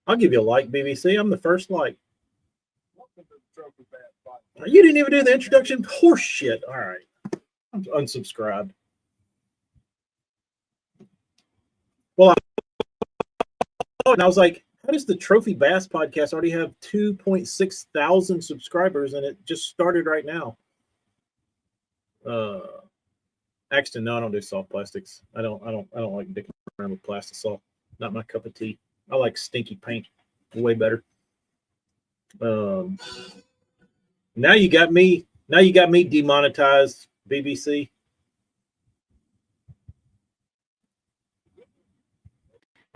I'll give you a like, BBC. I'm the first like. You didn't even do the introduction? Horse shit. All right. I'm unsubscribed. Well, and I was like, how does the Trophy Bass podcast already have 2.6 thousand subscribers and it just started right now? Axton, no, I don't do soft plastics. I don't like dicking around with plastic salt. Not my cup of tea. I like stinky paint. Way better. Now you got me demonetized, BBC.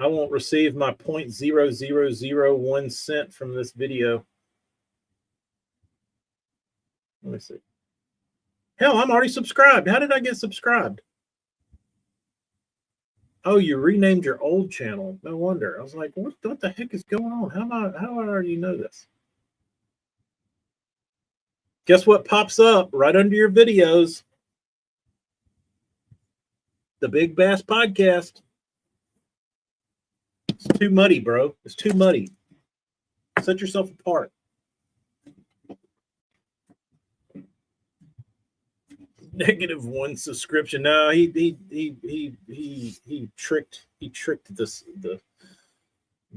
I won't receive my 0.0001 cent from this video. Let me see. Hell, I'm already subscribed. How did I get subscribed? Oh, you renamed your old channel. No wonder. I was like, what the heck is going on? How do I already know this? Guess what pops up right under your videos? The Big Bass Podcast. It's too muddy, bro. It's too muddy. Set yourself apart. -1 subscription. No, he tricked this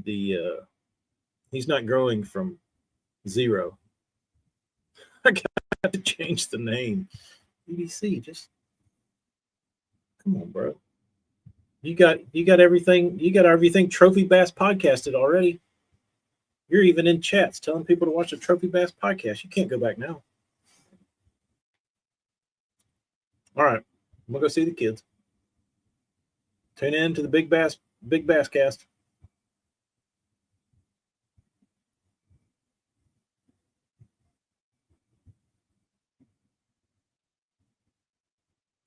the he's not growing from 0. I got to change the name. BBC, just come on, bro. You got everything. You got everything Trophy Bass podcasted already. You're even in chats telling people to watch the Trophy Bass podcast. You can't go back now. All right, I'm gonna go see the kids. Tune in to the Big Bass Cast.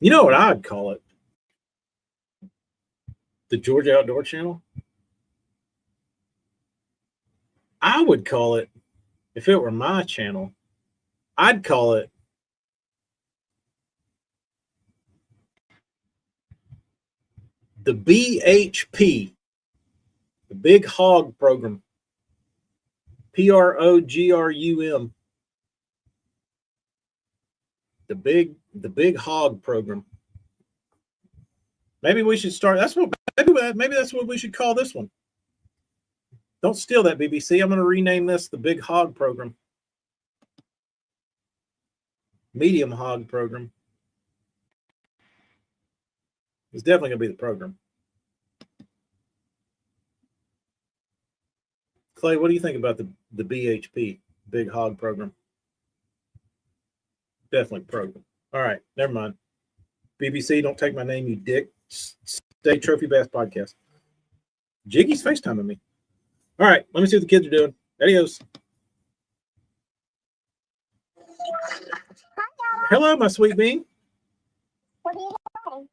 You know what I'd call it? The Georgia Outdoor Channel. I would call it, if it were my channel, I'd call it the BHP, the Big Hog Program. PROGRUM. The Big Hog Program. Maybe we should start. Maybe that's what we should call this one. Don't steal that, BBC. I'm going to rename this the Big Hog Program. Medium Hog Program. It's definitely going to be the program. Clay, what do you think about the BHP, Big Hog Program? Definitely program. All right, never mind. BBC, don't take my name, you dick. Stay Trophy Bass Podcast. Jiggy's FaceTiming me. All right, let me see what the kids are doing. Adios. Hello, my sweet bean. What are you doing?